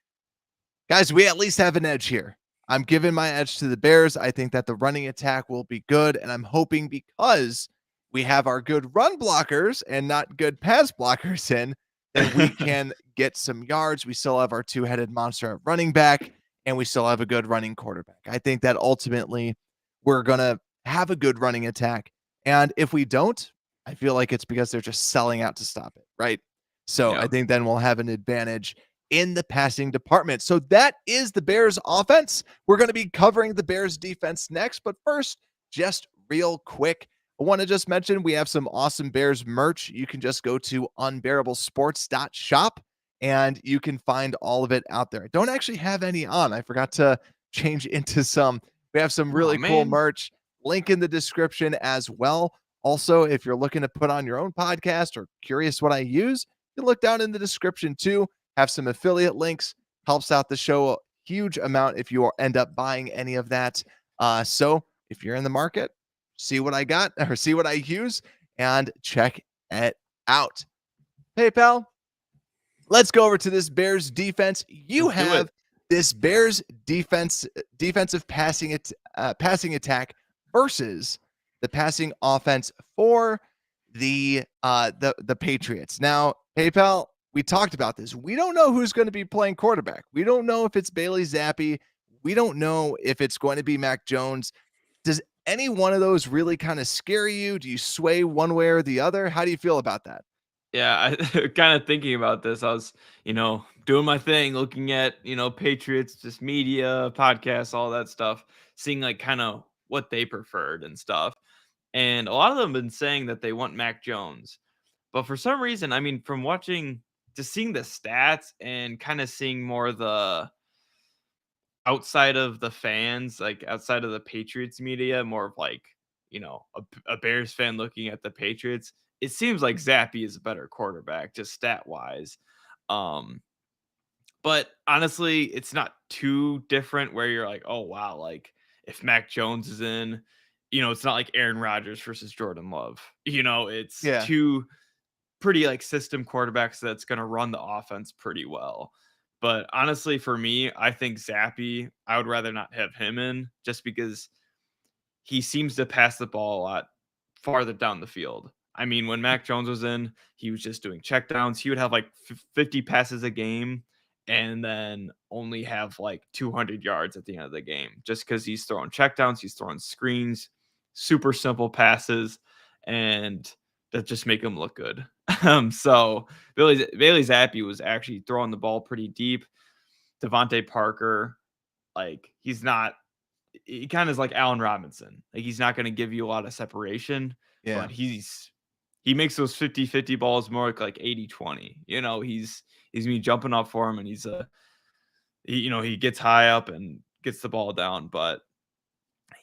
guys, we at least have an edge here. I'm giving my edge to the Bears. I think that the running attack will be good, and I'm hoping because we have our good run blockers and not good pass blockers in, that we can get some yards. We still have our two-headed monster at running back, and we still have a good running quarterback. I think that ultimately we're going to have a good running attack. And if we don't, I feel like it's because they're just selling out to stop it, right? So I Yeah. think then we'll have an advantage in the passing department. So that is the Bears offense. We're going to be covering the Bears defense next. But first, just real quick, I want to just mention we have some awesome Bears merch. You can just go to unbearablesports.shop and you can find all of it out there. I don't actually have any on. I forgot to change into some. We have some Oh really cool man. merch. Link in the description as well. Also, if you're looking to put on your own podcast or curious what I use, you can look down in the description too. Have some affiliate links. Helps out the show a huge amount if you end up buying any of that. So if you're in the market, see what I got or see what I use and check it out. PayPal, let's go over to this Bears defense. You Let's do it. have this Bears defensive passing attack versus the passing offense for the Patriots. Now, PayPal, we talked about this. We don't know who's going to be playing quarterback. We don't know if it's Bailey Zappe. We don't know if it's going to be Mac Jones. Does any one of those really kind of scare you? Do you sway one way or the other? How do you feel about that? Yeah, I kind of thinking about this. I was, doing my thing, looking at, Patriots, just media, podcasts, all that stuff, seeing like kind of what they preferred and stuff. And a lot of them been saying that they want Mac Jones. But for some reason, I mean, from watching, just seeing the stats and kind of seeing more the outside of the fans, like outside of the Patriots media, more of like, a Bears fan looking at the Patriots, it seems like Zappe is a better quarterback, just stat wise. Um, but honestly, it's not too different where you're like, oh wow, like if Mac Jones is in, it's not like Aaron Rodgers versus Jordan Love. It's Yeah. two pretty like system quarterbacks that's going to run the offense pretty well. But honestly, for me, I think Zappe, I would rather not have him in just because he seems to pass the ball a lot farther down the field. I mean, when Mac Jones was in, he was just doing checkdowns. He would have like 50 passes a game and then only have like 200 yards at the end of the game just because he's throwing checkdowns, he's throwing screens, super simple passes, and that just make him look good. So Bailey Zappe was actually throwing the ball pretty deep. Devontae Parker, like he kind of is like Allen Robinson. Like he's not going to give you a lot of separation, but he makes those 50-50 balls more like 80-20. You know, he's me jumping up for him, and he gets high up and gets the ball down. But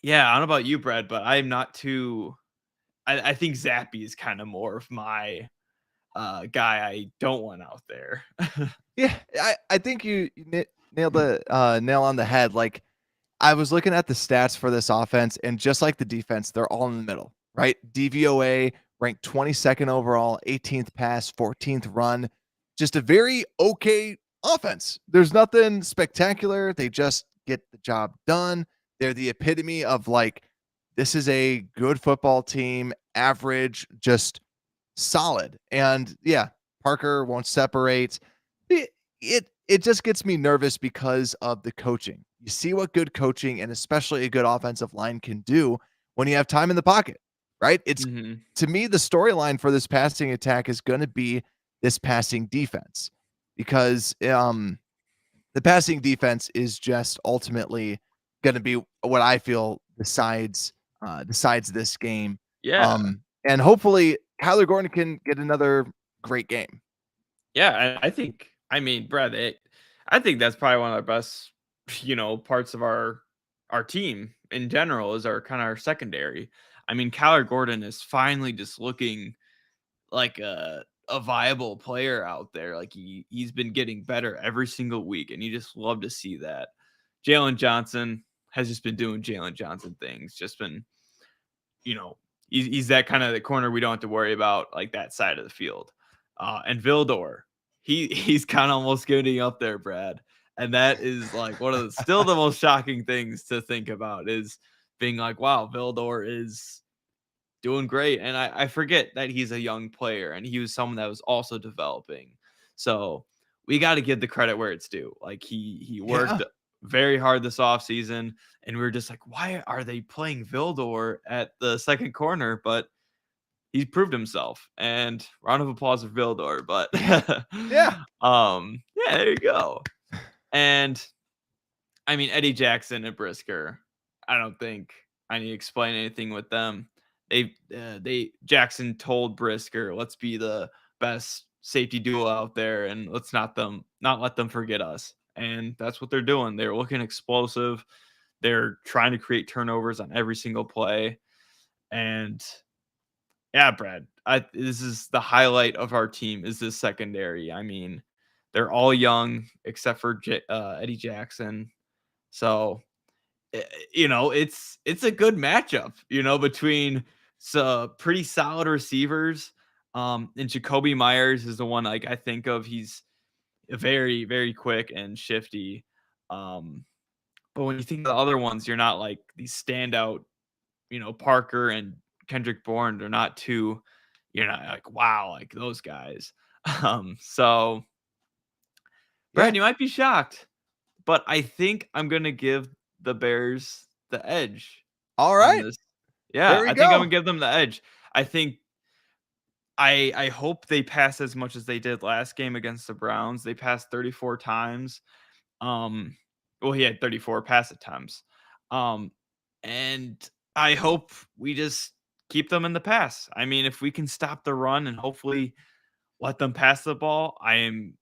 yeah, I don't know about you, Brad, but I'm not too. I think Zappe is kind of more of my guy I don't want out there. Yeah, I think you nailed the nail on the head. Like, I was looking at the stats for this offense, and just like the defense, they're all in the middle, right? DVOA ranked 22nd overall, 18th pass, 14th run. Just a very okay offense. There's nothing spectacular. They just get the job done. They're the epitome of like, this is a good football team, average, just solid. And yeah, Parker won't separate. It just gets me nervous because of the coaching. You see what good coaching and especially a good offensive line can do when you have time in the pocket, right? It's to me, the storyline for this passing attack is going to be this passing defense because the passing defense is just ultimately going to be what I feel decides this game. Yeah. And hopefully Kyler Gordon can get another great game. Yeah, I mean, Brad, I think that's probably one of the best, parts of our team in general is our secondary. I mean, Kyler Gordon is finally just looking like a viable player out there. Like he's been getting better every single week, and you just love to see that. Jaylon Johnson has just been doing Jaylon Johnson things. Just been, he's that kind of the corner we don't have to worry about, like that side of the field. And VIldor, he's kind of almost getting up there, Brad. And that is like one of still the most shocking things to think about is being like, wow, VIldor is doing great. And I forget that he's a young player and he was someone that was also developing. So we got to give the credit where it's due. Like he worked very hard this offseason, and we were just like, why are they playing VIldor at the second corner? But he proved himself, and round of applause for VIldor. But yeah, there you go. And I mean, Eddie Jackson and Brisker, I don't think I need to explain anything with them. Jackson told Brisker, let's be the best safety duo out there, and let's not let them forget us. And that's what they're doing. They're looking explosive. They're trying to create turnovers on every single play. And yeah, Brad, this is the highlight of our team is this secondary. I mean, they're all young except for Eddie Jackson. So, it's a good matchup, between some pretty solid receivers. And Jacoby Myers is the one like I think of. He's very, very quick and shifty. But when you think of the other ones, you're not like these standout, Parker and Kendrick Bourne. They're not too, you're not like, wow, like those guys. So Brad, you might be shocked, but I think I'm going to give the Bears the edge. All right. Yeah, I think I'm going to give them the edge. I think I hope they pass as much as they did last game against the Browns. They passed 34 times. Well, he had 34 pass attempts. And I hope we just keep them in the pass. I mean, if we can stop the run and hopefully let them pass the ball, I am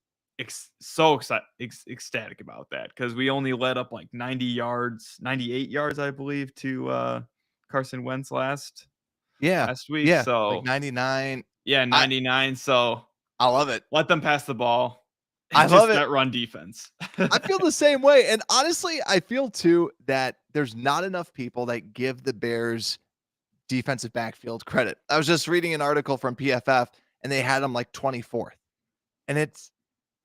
so ecstatic about that because we only let up like 98 yards, I believe, to Carson Wentz last week. Yeah, so like 99. Yeah, 99. So I love it. Let them pass the ball. I love it. That run defense. I feel the same way. And honestly, I feel too that there's not enough people that give the Bears defensive backfield credit. I was just reading an article from PFF and they had him like 24th. And it's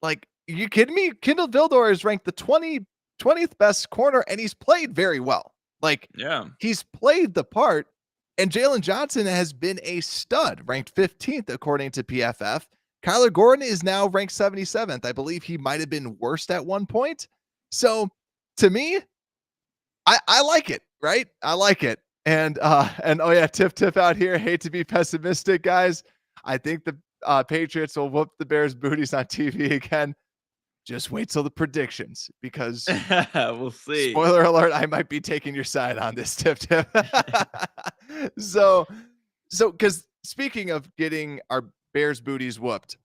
like, are you kidding me? Kindle VIldor is ranked the 20th best corner and he's played very well. Like, yeah, he's played the part. And Jaylon Johnson has been a stud, ranked 15th according to PFF. Kyler Gordon is now ranked 77th. I believe he might have been worst at one point. So to me, I like it, right? I like it. And oh yeah, tip out here. Hate to be pessimistic, guys. I think the Patriots will whoop the Bears' booties on TV again. Just wait till the predictions, because we'll see. spoiler alert, I might be taking your side on this tip. So because speaking of getting our Bears booties whooped,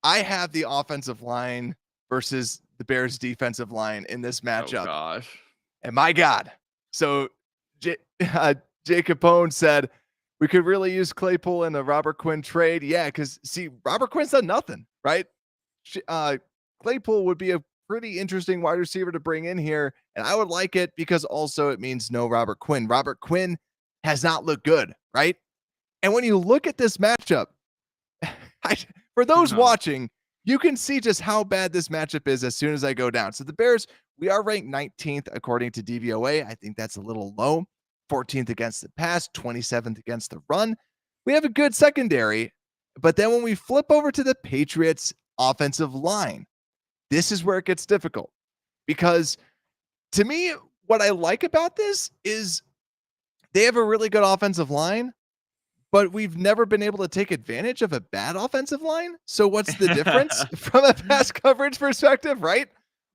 I have the offensive line versus the Bears defensive line in this matchup. Oh gosh. And my God. So Jay Capone said we could really use Claypool in a Robert Quinn trade. Yeah, because see, Robert Quinn's done nothing, right? Claypool would be a pretty interesting wide receiver to bring in here, and I would like it because also it means no Robert Quinn. Robert Quinn has not looked good, right? And when you look at this matchup, for those watching, you can see just how bad this matchup is as soon as I go down. So the Bears, we are ranked 19th according to DVOA. I think that's a little low. 14th against the pass, 27th against the run. We have a good secondary, but then when we flip over to the Patriots offensive line, this is where it gets difficult, because to me, what I like about this is they have a really good offensive line, but we've never been able to take advantage of a bad offensive line. So what's the difference from a pass coverage perspective, right?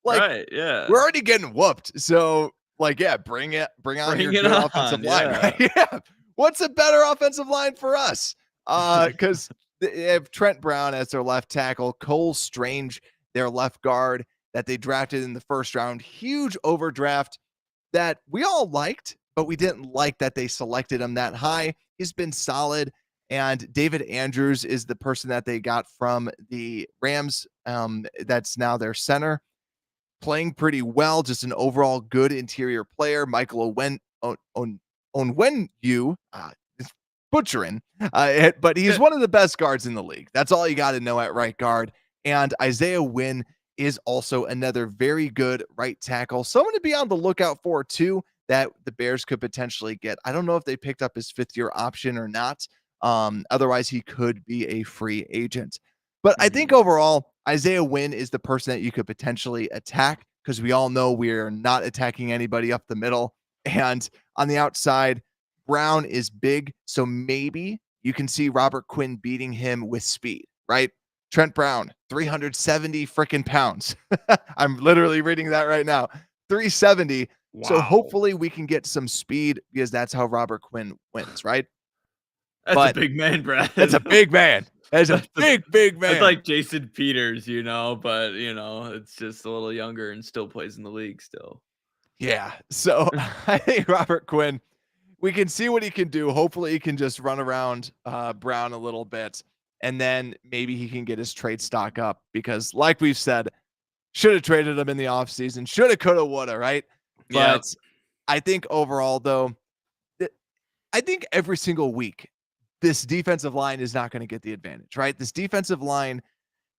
Like, right, yeah, we're already getting whooped. So like, yeah, bring on your good offensive line. Right? Yeah. What's a better offensive line for us? Because they have Trent Brown as their left tackle, Cole Strange, their left guard that they drafted in the first round. Huge overdraft that we all liked, but we didn't like that they selected him that high. He's been solid. And David Andrews is the person that they got from the Rams. That's now their center, playing pretty well. Just an overall good interior player. Michael Onwenu, butchering, but he's one of the best guards in the league. That's all you got to know at right guard. And Isaiah Wynn is also another very good right tackle. Someone to be on the lookout for too, that the Bears could potentially get. I don't know if they picked up his 5th-year option or not. Otherwise, he could be a free agent. But I think overall, Isaiah Wynn is the person that you could potentially attack, because we all know we're not attacking anybody up the middle. And on the outside, Brown is big, so maybe you can see Robert Quinn beating him with speed, right? Trent Brown, 370 freaking pounds. I'm literally reading that right now. 370. Wow. So hopefully we can get some speed, because that's how Robert Quinn wins, right? That's a big man, Brad. That's a big man. That's a big man. It's like Jason Peters, but it's just a little younger and still plays in the league still. Yeah. So I think Robert Quinn, we can see what he can do. Hopefully he can just run around Brown a little bit, and then maybe he can get his trade stock up, because like we've said, should have traded him in the offseason. Shoulda, coulda, woulda, right? Yeah. But I think overall, though, I think every single week, this defensive line is not going to get the advantage, right? This defensive line,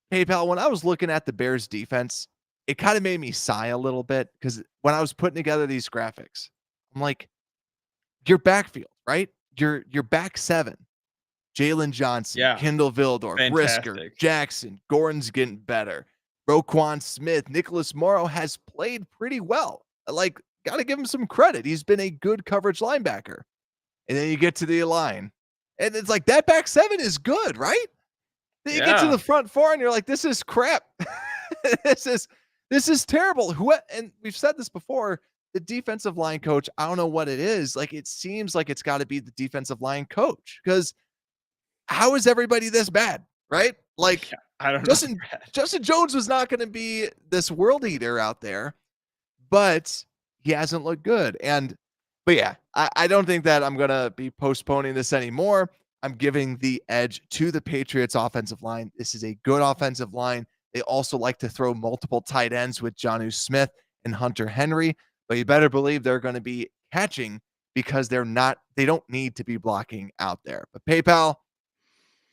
hey, pal, when I was looking at the Bears defense, it kind of made me sigh a little bit, because when I was putting together these graphics, I'm like, your backfield, right? Your back seven, Jaylon Johnson, Kindle VIldor, Brisker, Jackson, Gordon's getting better. Roquan Smith, Nicholas Morrow has played pretty well. Like, got to give him some credit. He's been a good coverage linebacker. And then you get to the line, and it's like, that back seven is good, right? Then you get to the front four, and you're like, this is crap. This is terrible. And we've said this before, the defensive line coach, I don't know what it is. Like, it seems like it's got to be the defensive line coach, because how is everybody this bad, right? Like, I don't know. Justin Jones was not going to be this world eater out there, but he hasn't looked good. But yeah, I don't think that I'm going to be postponing this anymore. I'm giving the edge to the Patriots offensive line. This is a good offensive line. They also like to throw multiple tight ends with Jonnu Smith and Hunter Henry, but you better believe they're going to be catching, because they don't need to be blocking out there. But PayPal,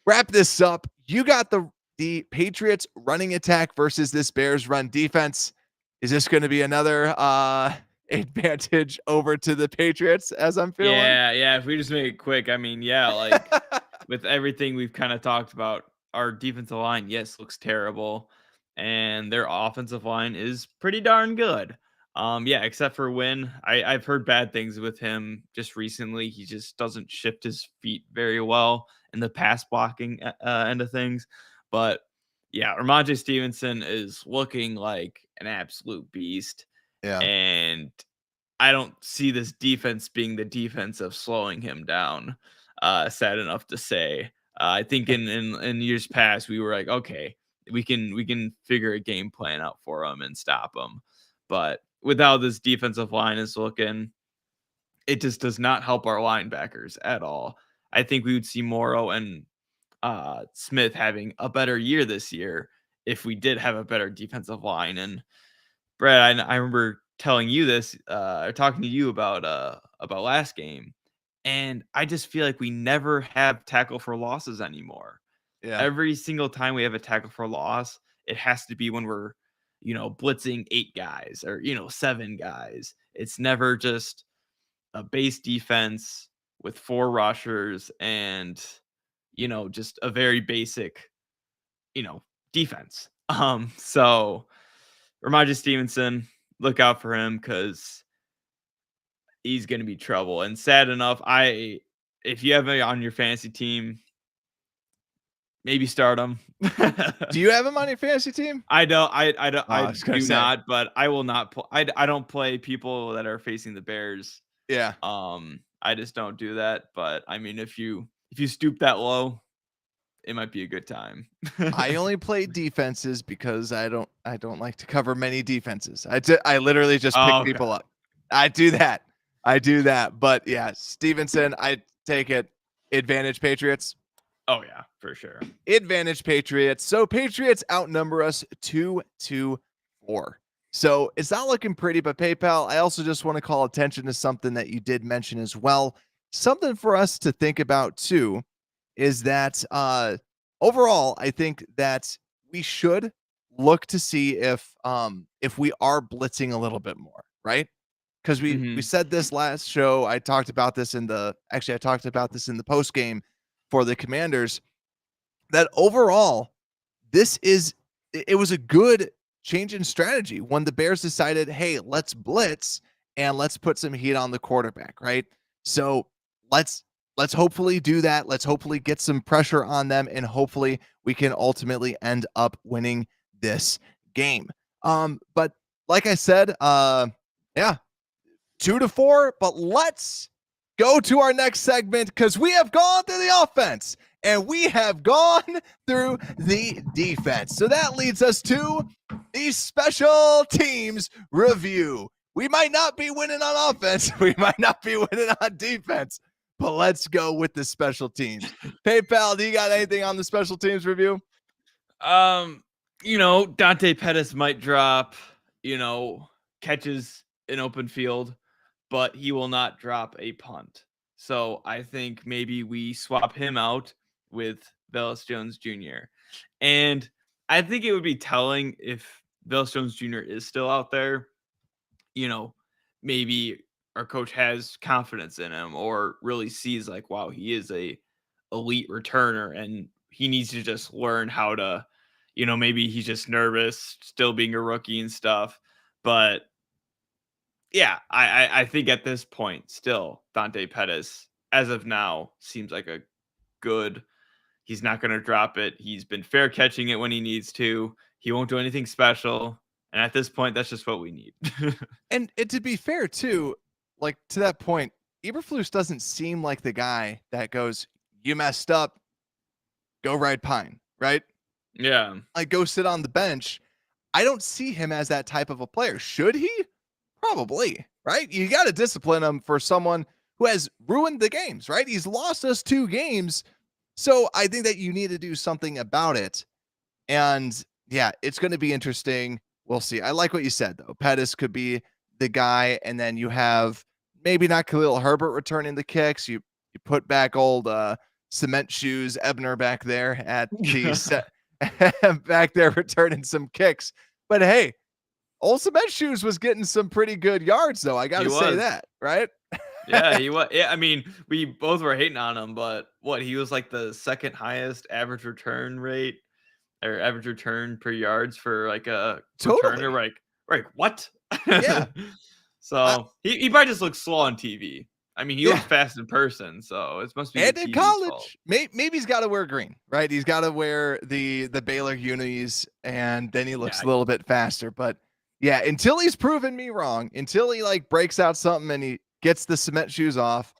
wrap this up. You got the Patriots running attack versus this Bears run defense. Is this going to be another advantage over to the Patriots as I'm feeling. Yeah. If we just make it quick, I mean, yeah, like with everything we've kind of talked about, our defensive line, yes, looks terrible, and their offensive line is pretty darn good. Yeah, except for when I've heard bad things with him just recently. He just doesn't shift his feet very well in the pass blocking end of things. But yeah, Ramondre Stevenson is looking like an absolute beast, Yeah. and I don't see this defense being the defense of slowing him down. Sad enough to say. I think in years past we were like, okay, we can figure a game plan out for him and stop him. But with how this defensive line is looking, it just does not help our linebackers at all. I think we would see Morrow and Smith having a better year this year if we did have a better defensive line. And Brad, I remember telling you this, or talking to you about last game, and I just feel like we never have tackle for losses anymore. Yeah. Every single time we have a tackle for loss, it has to be when we're, blitzing 8 guys or, 7 guys. It's never just a base defense with 4 rushers and, just a very basic, defense. So Ramondre Stevenson, look out for him because he's going to be trouble. And sad enough, if you have him on your fantasy team, maybe start him. Do you have him on your fantasy team? I don't. I don't. Oh, I I was gonna do say. not. But I will not. I don't play people that are facing the Bears. Yeah. I just don't do that. But I mean, if you stoop that low, it might be a good time. I only play defenses because I don't like to cover many defenses. I literally just pick people up. I do that. But yeah, Stevenson, I take it. Advantage Patriots. Oh yeah, for sure. Advantage Patriots. So Patriots outnumber us 2-4. So it's not looking pretty, but PayPal, I also just want to call attention to something that you did mention as well. Something for us to think about too is that overall, I think that we should look to see if we are blitzing a little bit more, right? Because we said this last show. I talked about this in the post game for the Commanders, that overall it was a good change in strategy when the Bears decided, hey, let's blitz and let's put some heat on the quarterback, right? So let's hopefully do that. Let's hopefully get some pressure on them, and hopefully we can ultimately end up winning this game. But like I said, yeah, 2-4, but let's go to our next segment because we have gone through the offense and we have gone through the defense. So that leads us to the special teams review. We might not be winning on offense. We might not be winning on defense, but let's go with the special teams. PayPal, do you got anything on the special teams review? Dante Pettis might drop, catches in open field, but he will not drop a punt. So I think maybe we swap him out with Velus Jones Jr. And I think it would be telling if Velus Jones Jr. is still out there, maybe our coach has confidence in him or really sees like, wow, he is a elite returner and he needs to just learn how to, maybe he's just nervous still being a rookie and stuff. But yeah, I think at this point, still Dante Pettis, as of now, seems like a good. He's not going to drop it. He's been fair catching it when he needs to. He won't do anything special. And at this point, that's just what we need. And to be fair, too, like to that point, Eberflus doesn't seem like the guy that goes, you messed up, go ride pine, right? Yeah. Like go sit on the bench. I don't see him as that type of a player. Should he? Probably, right? You got to discipline him for someone who has ruined the games, right? He's lost us 2 games. So I think that you need to do something about it. And yeah, it's going to be interesting. We'll see. I like what you said, though. Pettis could be the guy. And then you have maybe not Khalil Herbert returning the kicks. You put back old cement shoes Ebner back there at the set, back there returning some kicks. But hey, Old Cement Shoes was getting some pretty good yards, though. I got He to say was. that, right? Yeah, he was. Yeah, I mean, we both were hating on him, but what, he was like the second highest average return rate or average return per yards for like a returner. Totally. We're like what? Yeah. I, So he probably just looks slow on TV. I mean, he yeah. looks fast in person, so it must be the And in TV's fault. college, maybe he's got to wear green, right? He's got to wear the Baylor unis, and then he looks Yeah, a little bit faster. But yeah, until he's proven me wrong, until he like breaks out something and he gets the cement shoes off,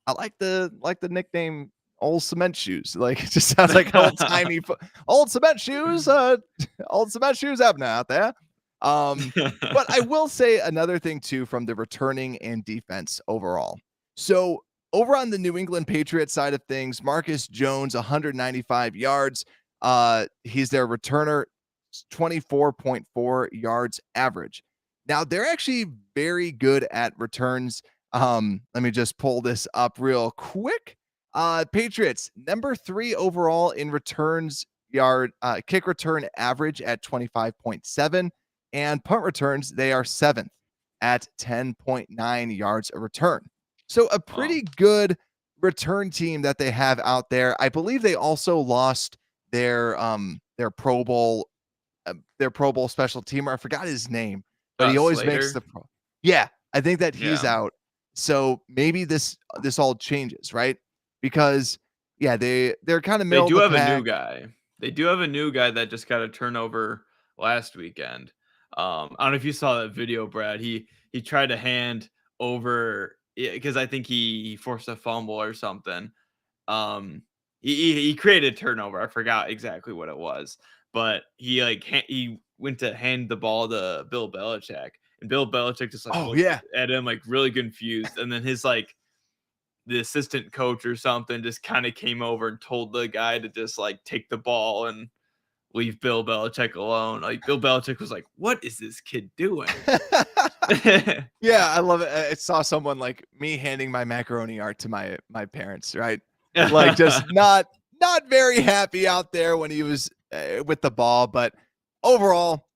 I like the nickname Old Cement Shoes. Like it just sounds like old tiny old cement shoes. Old cement shoes happening out there. But I will say another thing too from the returning and defense overall. So over on the New England Patriots side of things, Marcus Jones, 195 yards. He's their returner, 24.4 yards average. Now they're actually very good at returns. Let me just pull this up real quick. Patriots, number 3 overall in returns kick return average at 25.7, and punt returns, they are 7th at 10.9 yards a return. So a wow. pretty good return team that they have out there. I believe they also lost their Pro Bowl special teamer. I forgot his name, but he always makes Slater. the pro. Yeah, I think that he's Yeah, out. So maybe this all changes, right? Because yeah, they're kind of they middle of do the have a new pack. guy. They do have a new guy that just got a turnover last weekend. I don't know if you saw that video, Brad. He tried to hand over because I think he forced a fumble or something. Um, he created a turnover. I forgot exactly what it was, but he went to hand the ball to Bill Belichick, and Bill Belichick just like Oh looked yeah. at him like really confused, and then his like the assistant coach or something just kind of came over and told the guy to just like take the ball and leave Bill Belichick alone. Like Bill Belichick was like, "What is this kid doing?" Yeah, I love it. I saw someone like me handing my macaroni art to my parents, right? Like just not very happy out there when he was with the ball, but overall,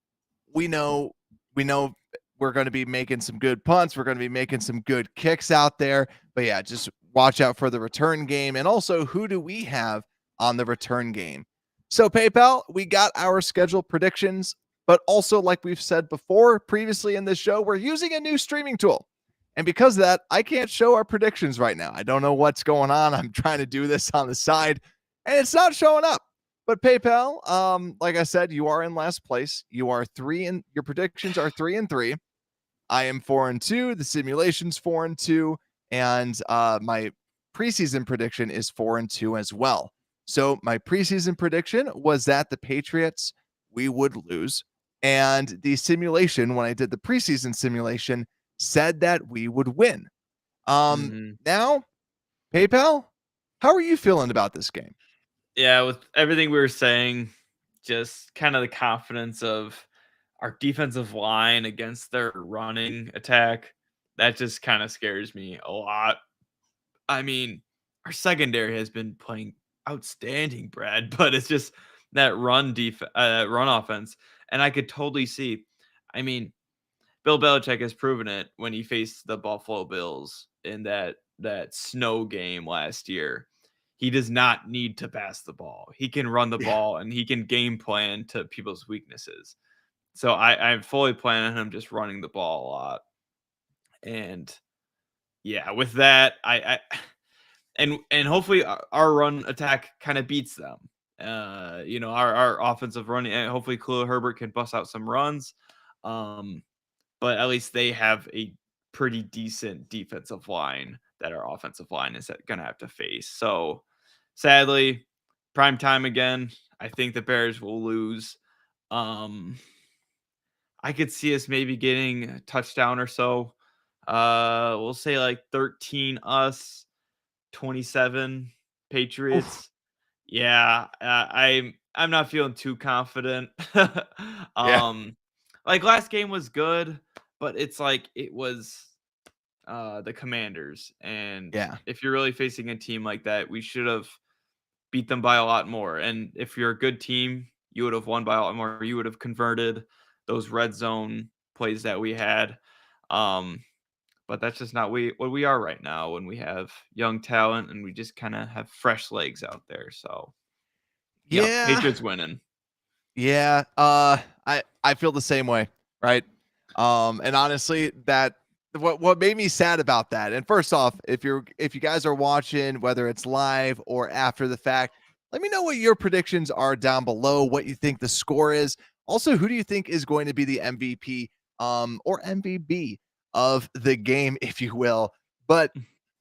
we know we know we're going to be making some good punts, we're going to be making some good kicks out there. But yeah, just watch out for the return game, and also who do we have on the return game? So PayPal, we got our schedule predictions. But also, like we've said before previously in this show, we're using a new streaming tool. And because of that, I can't show our predictions right now. I don't know what's going on. I'm trying to do this on the side, and it's not showing up. But PayPal, like I said, you are in last place. You are your predictions are 3-3. I am 4-2. The simulation's 4-2. And my preseason prediction is 4-2 as well. So my preseason prediction was that the Patriots, we would lose. And the simulation, when I did the preseason simulation, said that we would win. Mhm. Now, PayPal, how are you feeling about this game? Yeah, with everything we were saying, just kind of the confidence of our defensive line against their running attack, that just kind of scares me a lot. I mean, our secondary has been playing outstanding, Brad, but it's just that run offense, and I could totally see. I mean, Bill Belichick has proven it when he faced the Buffalo Bills in that snow game last year. He does not need to pass the ball. He can run the Yeah. ball and he can game plan to people's weaknesses. So I'm fully planning on him just running the ball a lot. And yeah, with that, I and hopefully our run attack kind of beats them. Our offensive running. Hopefully, Khalil Herbert can bust out some runs. But at least they have a pretty decent defensive line that our offensive line is going to have to face. So sadly, prime time again. I think the Bears will lose. Um, I could see us maybe getting a touchdown or so. We'll say like 13 us, 27 Oof. Patriots. Yeah, I'm not feeling too confident. Yeah. um, like last game was good, but it's like it was the Commanders, and Yeah. if you're really facing a team like that, we should have beat them by a lot more. And if you're a good team, you would have won by a lot more. You would have converted those red zone plays that we had. But that's just not what we are right now when we have young talent and we just kind of have fresh legs out there. So, yeah, Yeah. Patriots winning. Yeah. I feel the same way, right? And honestly, that what made me sad about that. And first off, if you guys are watching, whether it's live or after the fact, let me know what your predictions are down below, what you think the score is. Also, who do you think is going to be the MVP or MVP of the game, if you will? But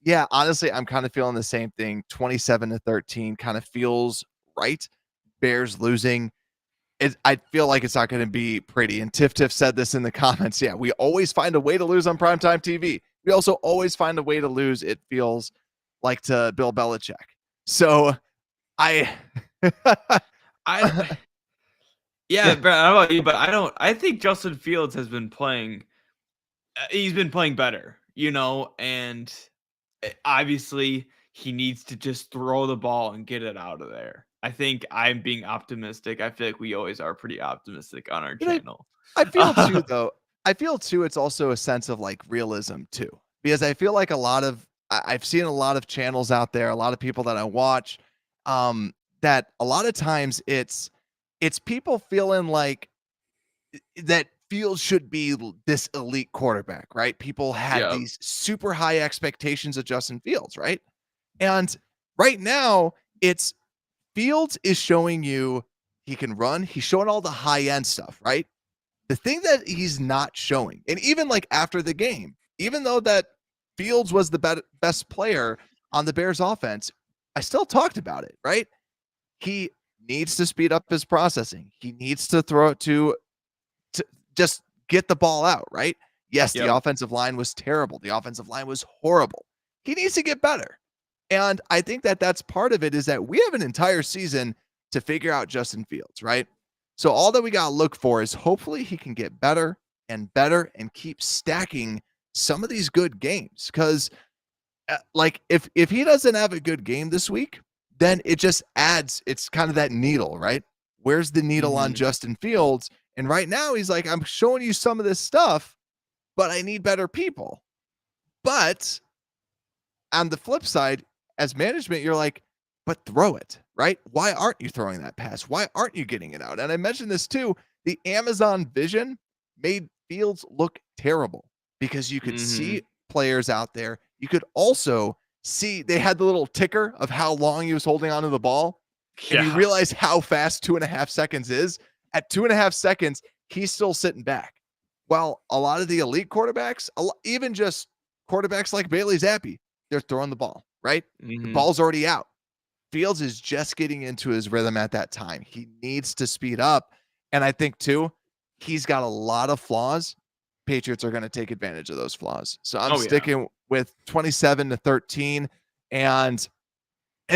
yeah, honestly, I'm kind of feeling the same thing. 27-13 kind of feels right. Bears losing. I feel like it's not going to be pretty. And Tiff said this in the comments. Yeah, we always find a way to lose on primetime TV. We also always find a way to lose, it feels like, to Bill Belichick. So I Yeah, Brett, I don't know about you, but I think Justin Fields has been playing he's been playing better, and obviously he needs to just throw the ball and get it out of there. I think I'm being optimistic. I feel like we always are pretty optimistic on our but channel. I feel too, though. I feel too it's also a sense of like realism too. Because I feel like I've seen a lot of channels out there, a lot of people that I watch, that a lot of times it's people feeling like that Fields should be this elite quarterback, right? People had Yeah. these super high expectations of Justin Fields, right? And right now, it's Fields is showing you he can run. He's showing all the high end stuff, right? The thing that he's not showing, and even like after the game, even though that Fields was the best player on the Bears offense, I still talked about it, right? He needs to speed up his processing. He needs to throw it to just get the ball out, right? Yes, the Yep. offensive line was terrible. The offensive line was horrible. He needs to get better. And I think that that's part of it, is that we have an entire season to figure out Justin Fields, right? So all that we got to look for is hopefully he can get better and better and keep stacking some of these good games. Because like if he doesn't have a good game this week, then it just adds, it's kind of that needle, right? Where's the needle on Justin Fields? And right now he's like, I'm showing you some of this stuff, but I need better people. But on the flip side, as management, you're like, but throw it, right? Why aren't you throwing that pass? Why aren't you getting it out? And I mentioned this too. The Amazon Vision made Fields look terrible because you could see players out there. You could also see they had the little ticker of how long he was holding onto the ball. Yeah. And you realize how fast 2.5 seconds is. At 2.5 seconds, he's still sitting back. While a lot of the elite quarterbacks, even just quarterbacks like Bailey Zappe, they're throwing the ball, right? The ball's already out. Fields is just getting into his rhythm at that time. He needs to speed up. And I think, too, he's got a lot of flaws. Patriots are going to take advantage of those flaws. So I'm sticking with 27-13. And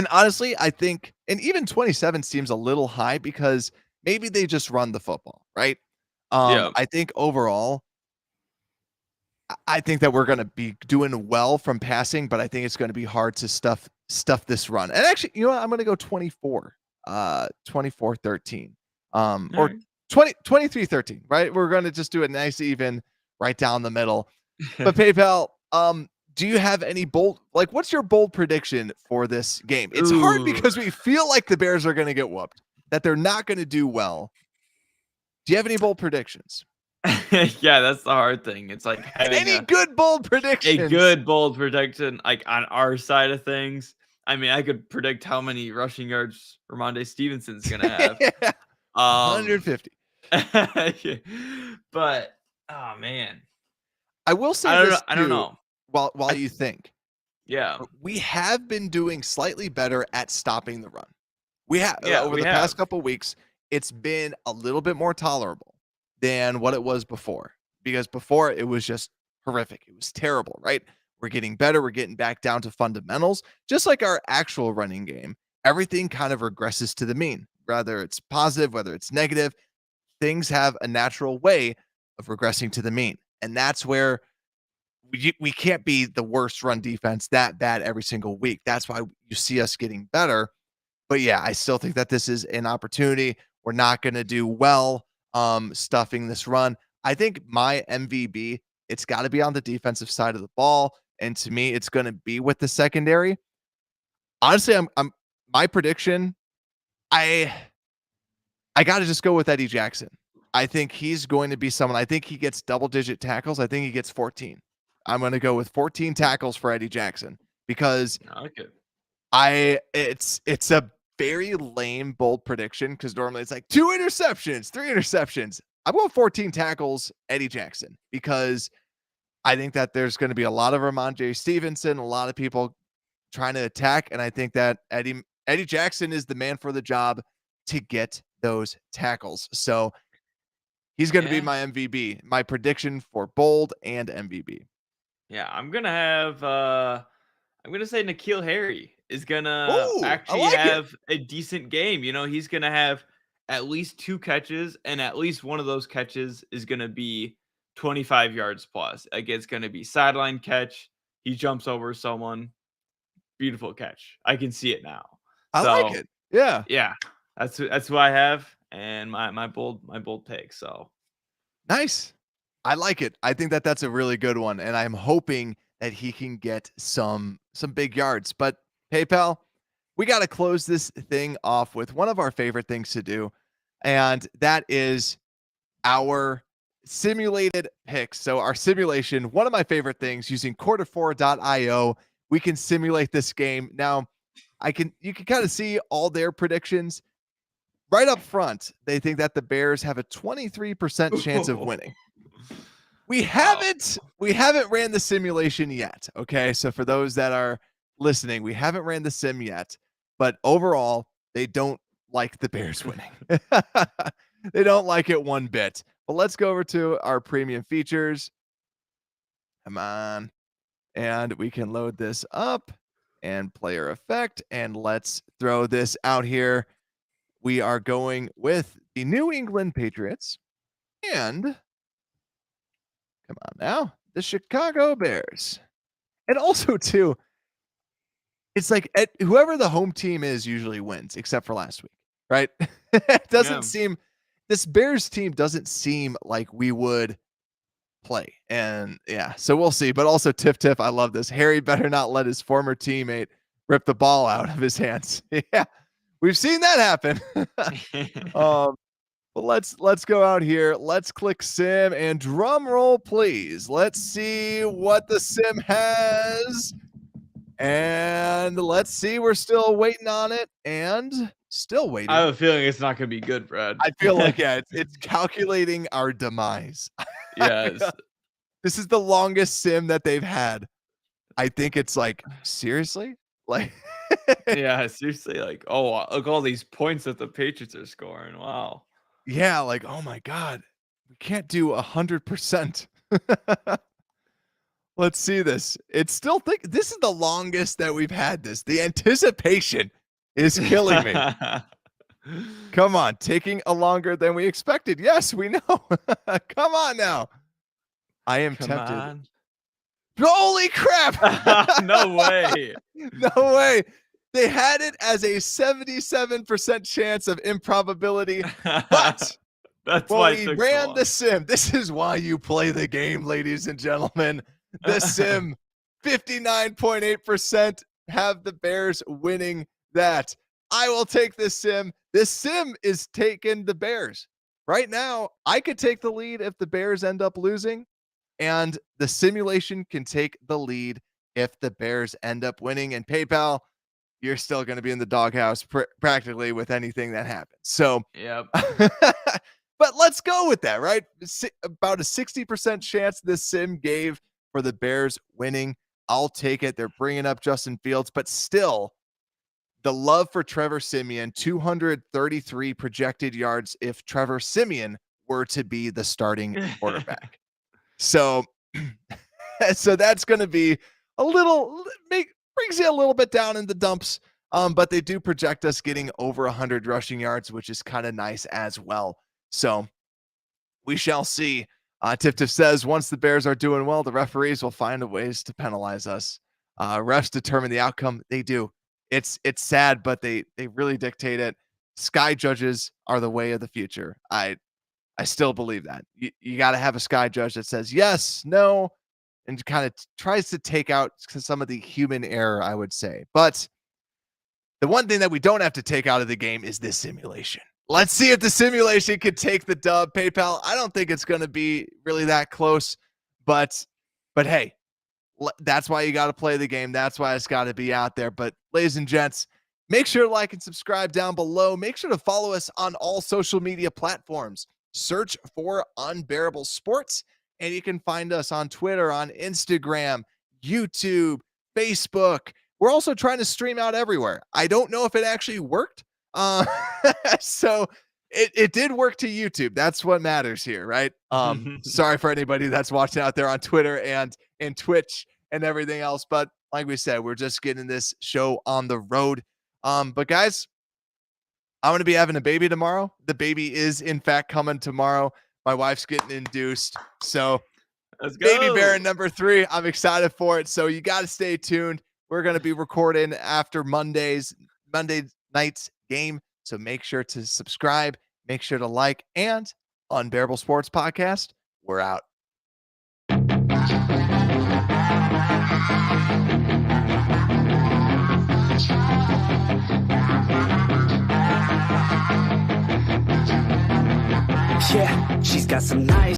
honestly, I think, and even 27 seems a little high because maybe they just run the football, right? I think overall, I think that we're going to be doing well from passing, but I think it's going to be hard to stuff this run. And actually, you know what? I'm going to go 24-13, or 23-13, right? We're going to just do a nice even right down the middle. But PayPal, do you have any bold, like, what's your bold prediction for this game? It's hard because we feel like the Bears are going to get whooped, that they're not going to do well. Do you have any bold predictions? Yeah, that's the hard thing. It's like having good bold predictions. A good bold prediction, like on our side of things. I mean, I could predict how many rushing yards Ramondre Stevenson's gonna have. 150. But oh man, I will say I don't know. While you think, yeah, we have been doing slightly better at stopping the run. We have over the past couple weeks. It's been a little bit more tolerable than what it was before, because before it was just horrific. It was terrible, right? We're getting better. We're getting back down to fundamentals, just like our actual running game. Everything kind of regresses to the mean, whether it's positive, whether it's negative. Things have a natural way of regressing to the mean. And that's where we can't be the worst run defense that bad every single week. That's why you see us getting better. But yeah, I still think that this is an opportunity. We're not going to do well stuffing this run. I think my MVB, it's got to be on the defensive side of the ball. And to me, it's going to be with the secondary. Honestly, I'm my prediction. I got to just go with Eddie Jackson. I think he's going to be someone. I think he gets double-digit tackles. I think he gets 14. I'm going to go with 14 tackles for Eddie Jackson because I like it. it's a very lame, bold prediction because normally it's like 2 interceptions, 3 interceptions. I'm going 14 tackles, Eddie Jackson, because I think that there's going to be a lot of Ramondre Stevenson, a lot of people trying to attack, and I think that Eddie Jackson is the man for the job to get those tackles. So he's going to be my MVB, my prediction for bold and MVB. Yeah, I'm gonna say N'Keal Harry is gonna Ooh, actually I like have a decent game. He's gonna have at least 2 catches, and at least one of those catches is gonna be 25 yards plus. Like, it's gonna be sideline catch. He jumps over someone. Beautiful catch. I can see it now. I like So it. Yeah. yeah, that's who I have, and my bold take. So Nice. I like it. I think that that's a really good one, and I'm hoping that he can get some big yards. But hey, pal, we got to close this thing off with one of our favorite things to do, and that is our simulated picks. So our simulation, one of my favorite things, using quarter4.io, we can simulate this game. Now, you can kind of see all their predictions. Right up front, they think that the Bears have a 23% chance of winning. We haven't ran the simulation yet. Okay. So for those that are listening, we haven't ran the sim yet, but overall, they don't like the Bears winning. They don't like it one bit. But let's go over to our premium features. Come on. And we can load this up and player effect. And let's throw this out here. We are going with the New England Patriots and come on now, the Chicago Bears. And also too, it's like whoever the home team is usually wins, except for last week, right? It doesn't seem this Bears team doesn't seem like we would play. And yeah, so we'll see. But also Tiff, I love this. Harry better not let his former teammate rip the ball out of his hands. Yeah. We've seen that happen. But let's go out here. Let's click sim and drum roll, please. Let's see what the sim has. And let's see. We're still waiting on it and still waiting. I have a feeling it's not going to be good, Brad. I feel like, yeah, it's calculating our demise. Yes. This is the longest sim that they've had. I think it's like, seriously? Like, yeah, seriously. Like, oh, look all these points that the Patriots are scoring. Wow. yeah, like, oh my God, we can't do 100%. Let's see this. It's still this is the longest that we've had this. The anticipation is killing me. Come on, taking a longer than we expected. Yes, we know. Come on now. I am tempted. On. Holy crap. No way. No way. They had it as a 77% chance of improbability, but that's why we ran the sim. This is why you play the game, ladies and gentlemen. The sim, 59.8% have the Bears winning that. I will take this sim. This sim is taking the Bears. Right now, I could take the lead if the Bears end up losing, and the simulation can take the lead if the Bears end up winning. And PayPal, you're still going to be in the doghouse practically with anything that happens. So, yep. But let's go with that, right? About a 60% chance this sim gave for the Bears winning. I'll take it. They're bringing up Justin Fields, but still, the love for Trevor Siemian, 233 projected yards if Trevor Siemian were to be the starting quarterback. So that's going to be a little brings you a little bit down in the dumps. But they do project us getting over 100 rushing yards, which is kind of nice as well. So we shall see. Tiff says once the Bears are doing well, the referees will find ways to penalize us. Refs determine the outcome. They do. It's sad, but they really dictate it. Sky judges are the way of the future. I I still believe that. You got to have a sky judge that says yes, no, and kind of tries to take out some of the human error, I would say. But the one thing that we don't have to take out of the game is this simulation. Let's see if the simulation could take the dub. PayPal, I don't think it's going to be really that close, but hey, that's why you got to play the game. That's why it's got to be out there. But ladies and gents, make sure to like and subscribe down below. Make sure to follow us on all social media platforms. Search for Unbearable Sports, and you can find us on Twitter, on Instagram, YouTube, Facebook. We're also trying to stream out everywhere. I don't know if it actually worked. So it did work to YouTube. That's what matters here, right? Sorry for anybody that's watching out there on Twitter and Twitch and everything else. But like we said, we're just getting this show on the road. But guys, I'm going to be having a baby tomorrow. The baby is in fact coming tomorrow. My wife's getting induced. So Let's go. baby bear number 3. I'm excited for it. So you got to stay tuned. We're going to be recording after Monday night's game. So make sure to subscribe, make sure to like, and Unbearable Sports Podcast, we're out. Yeah, she's got some nice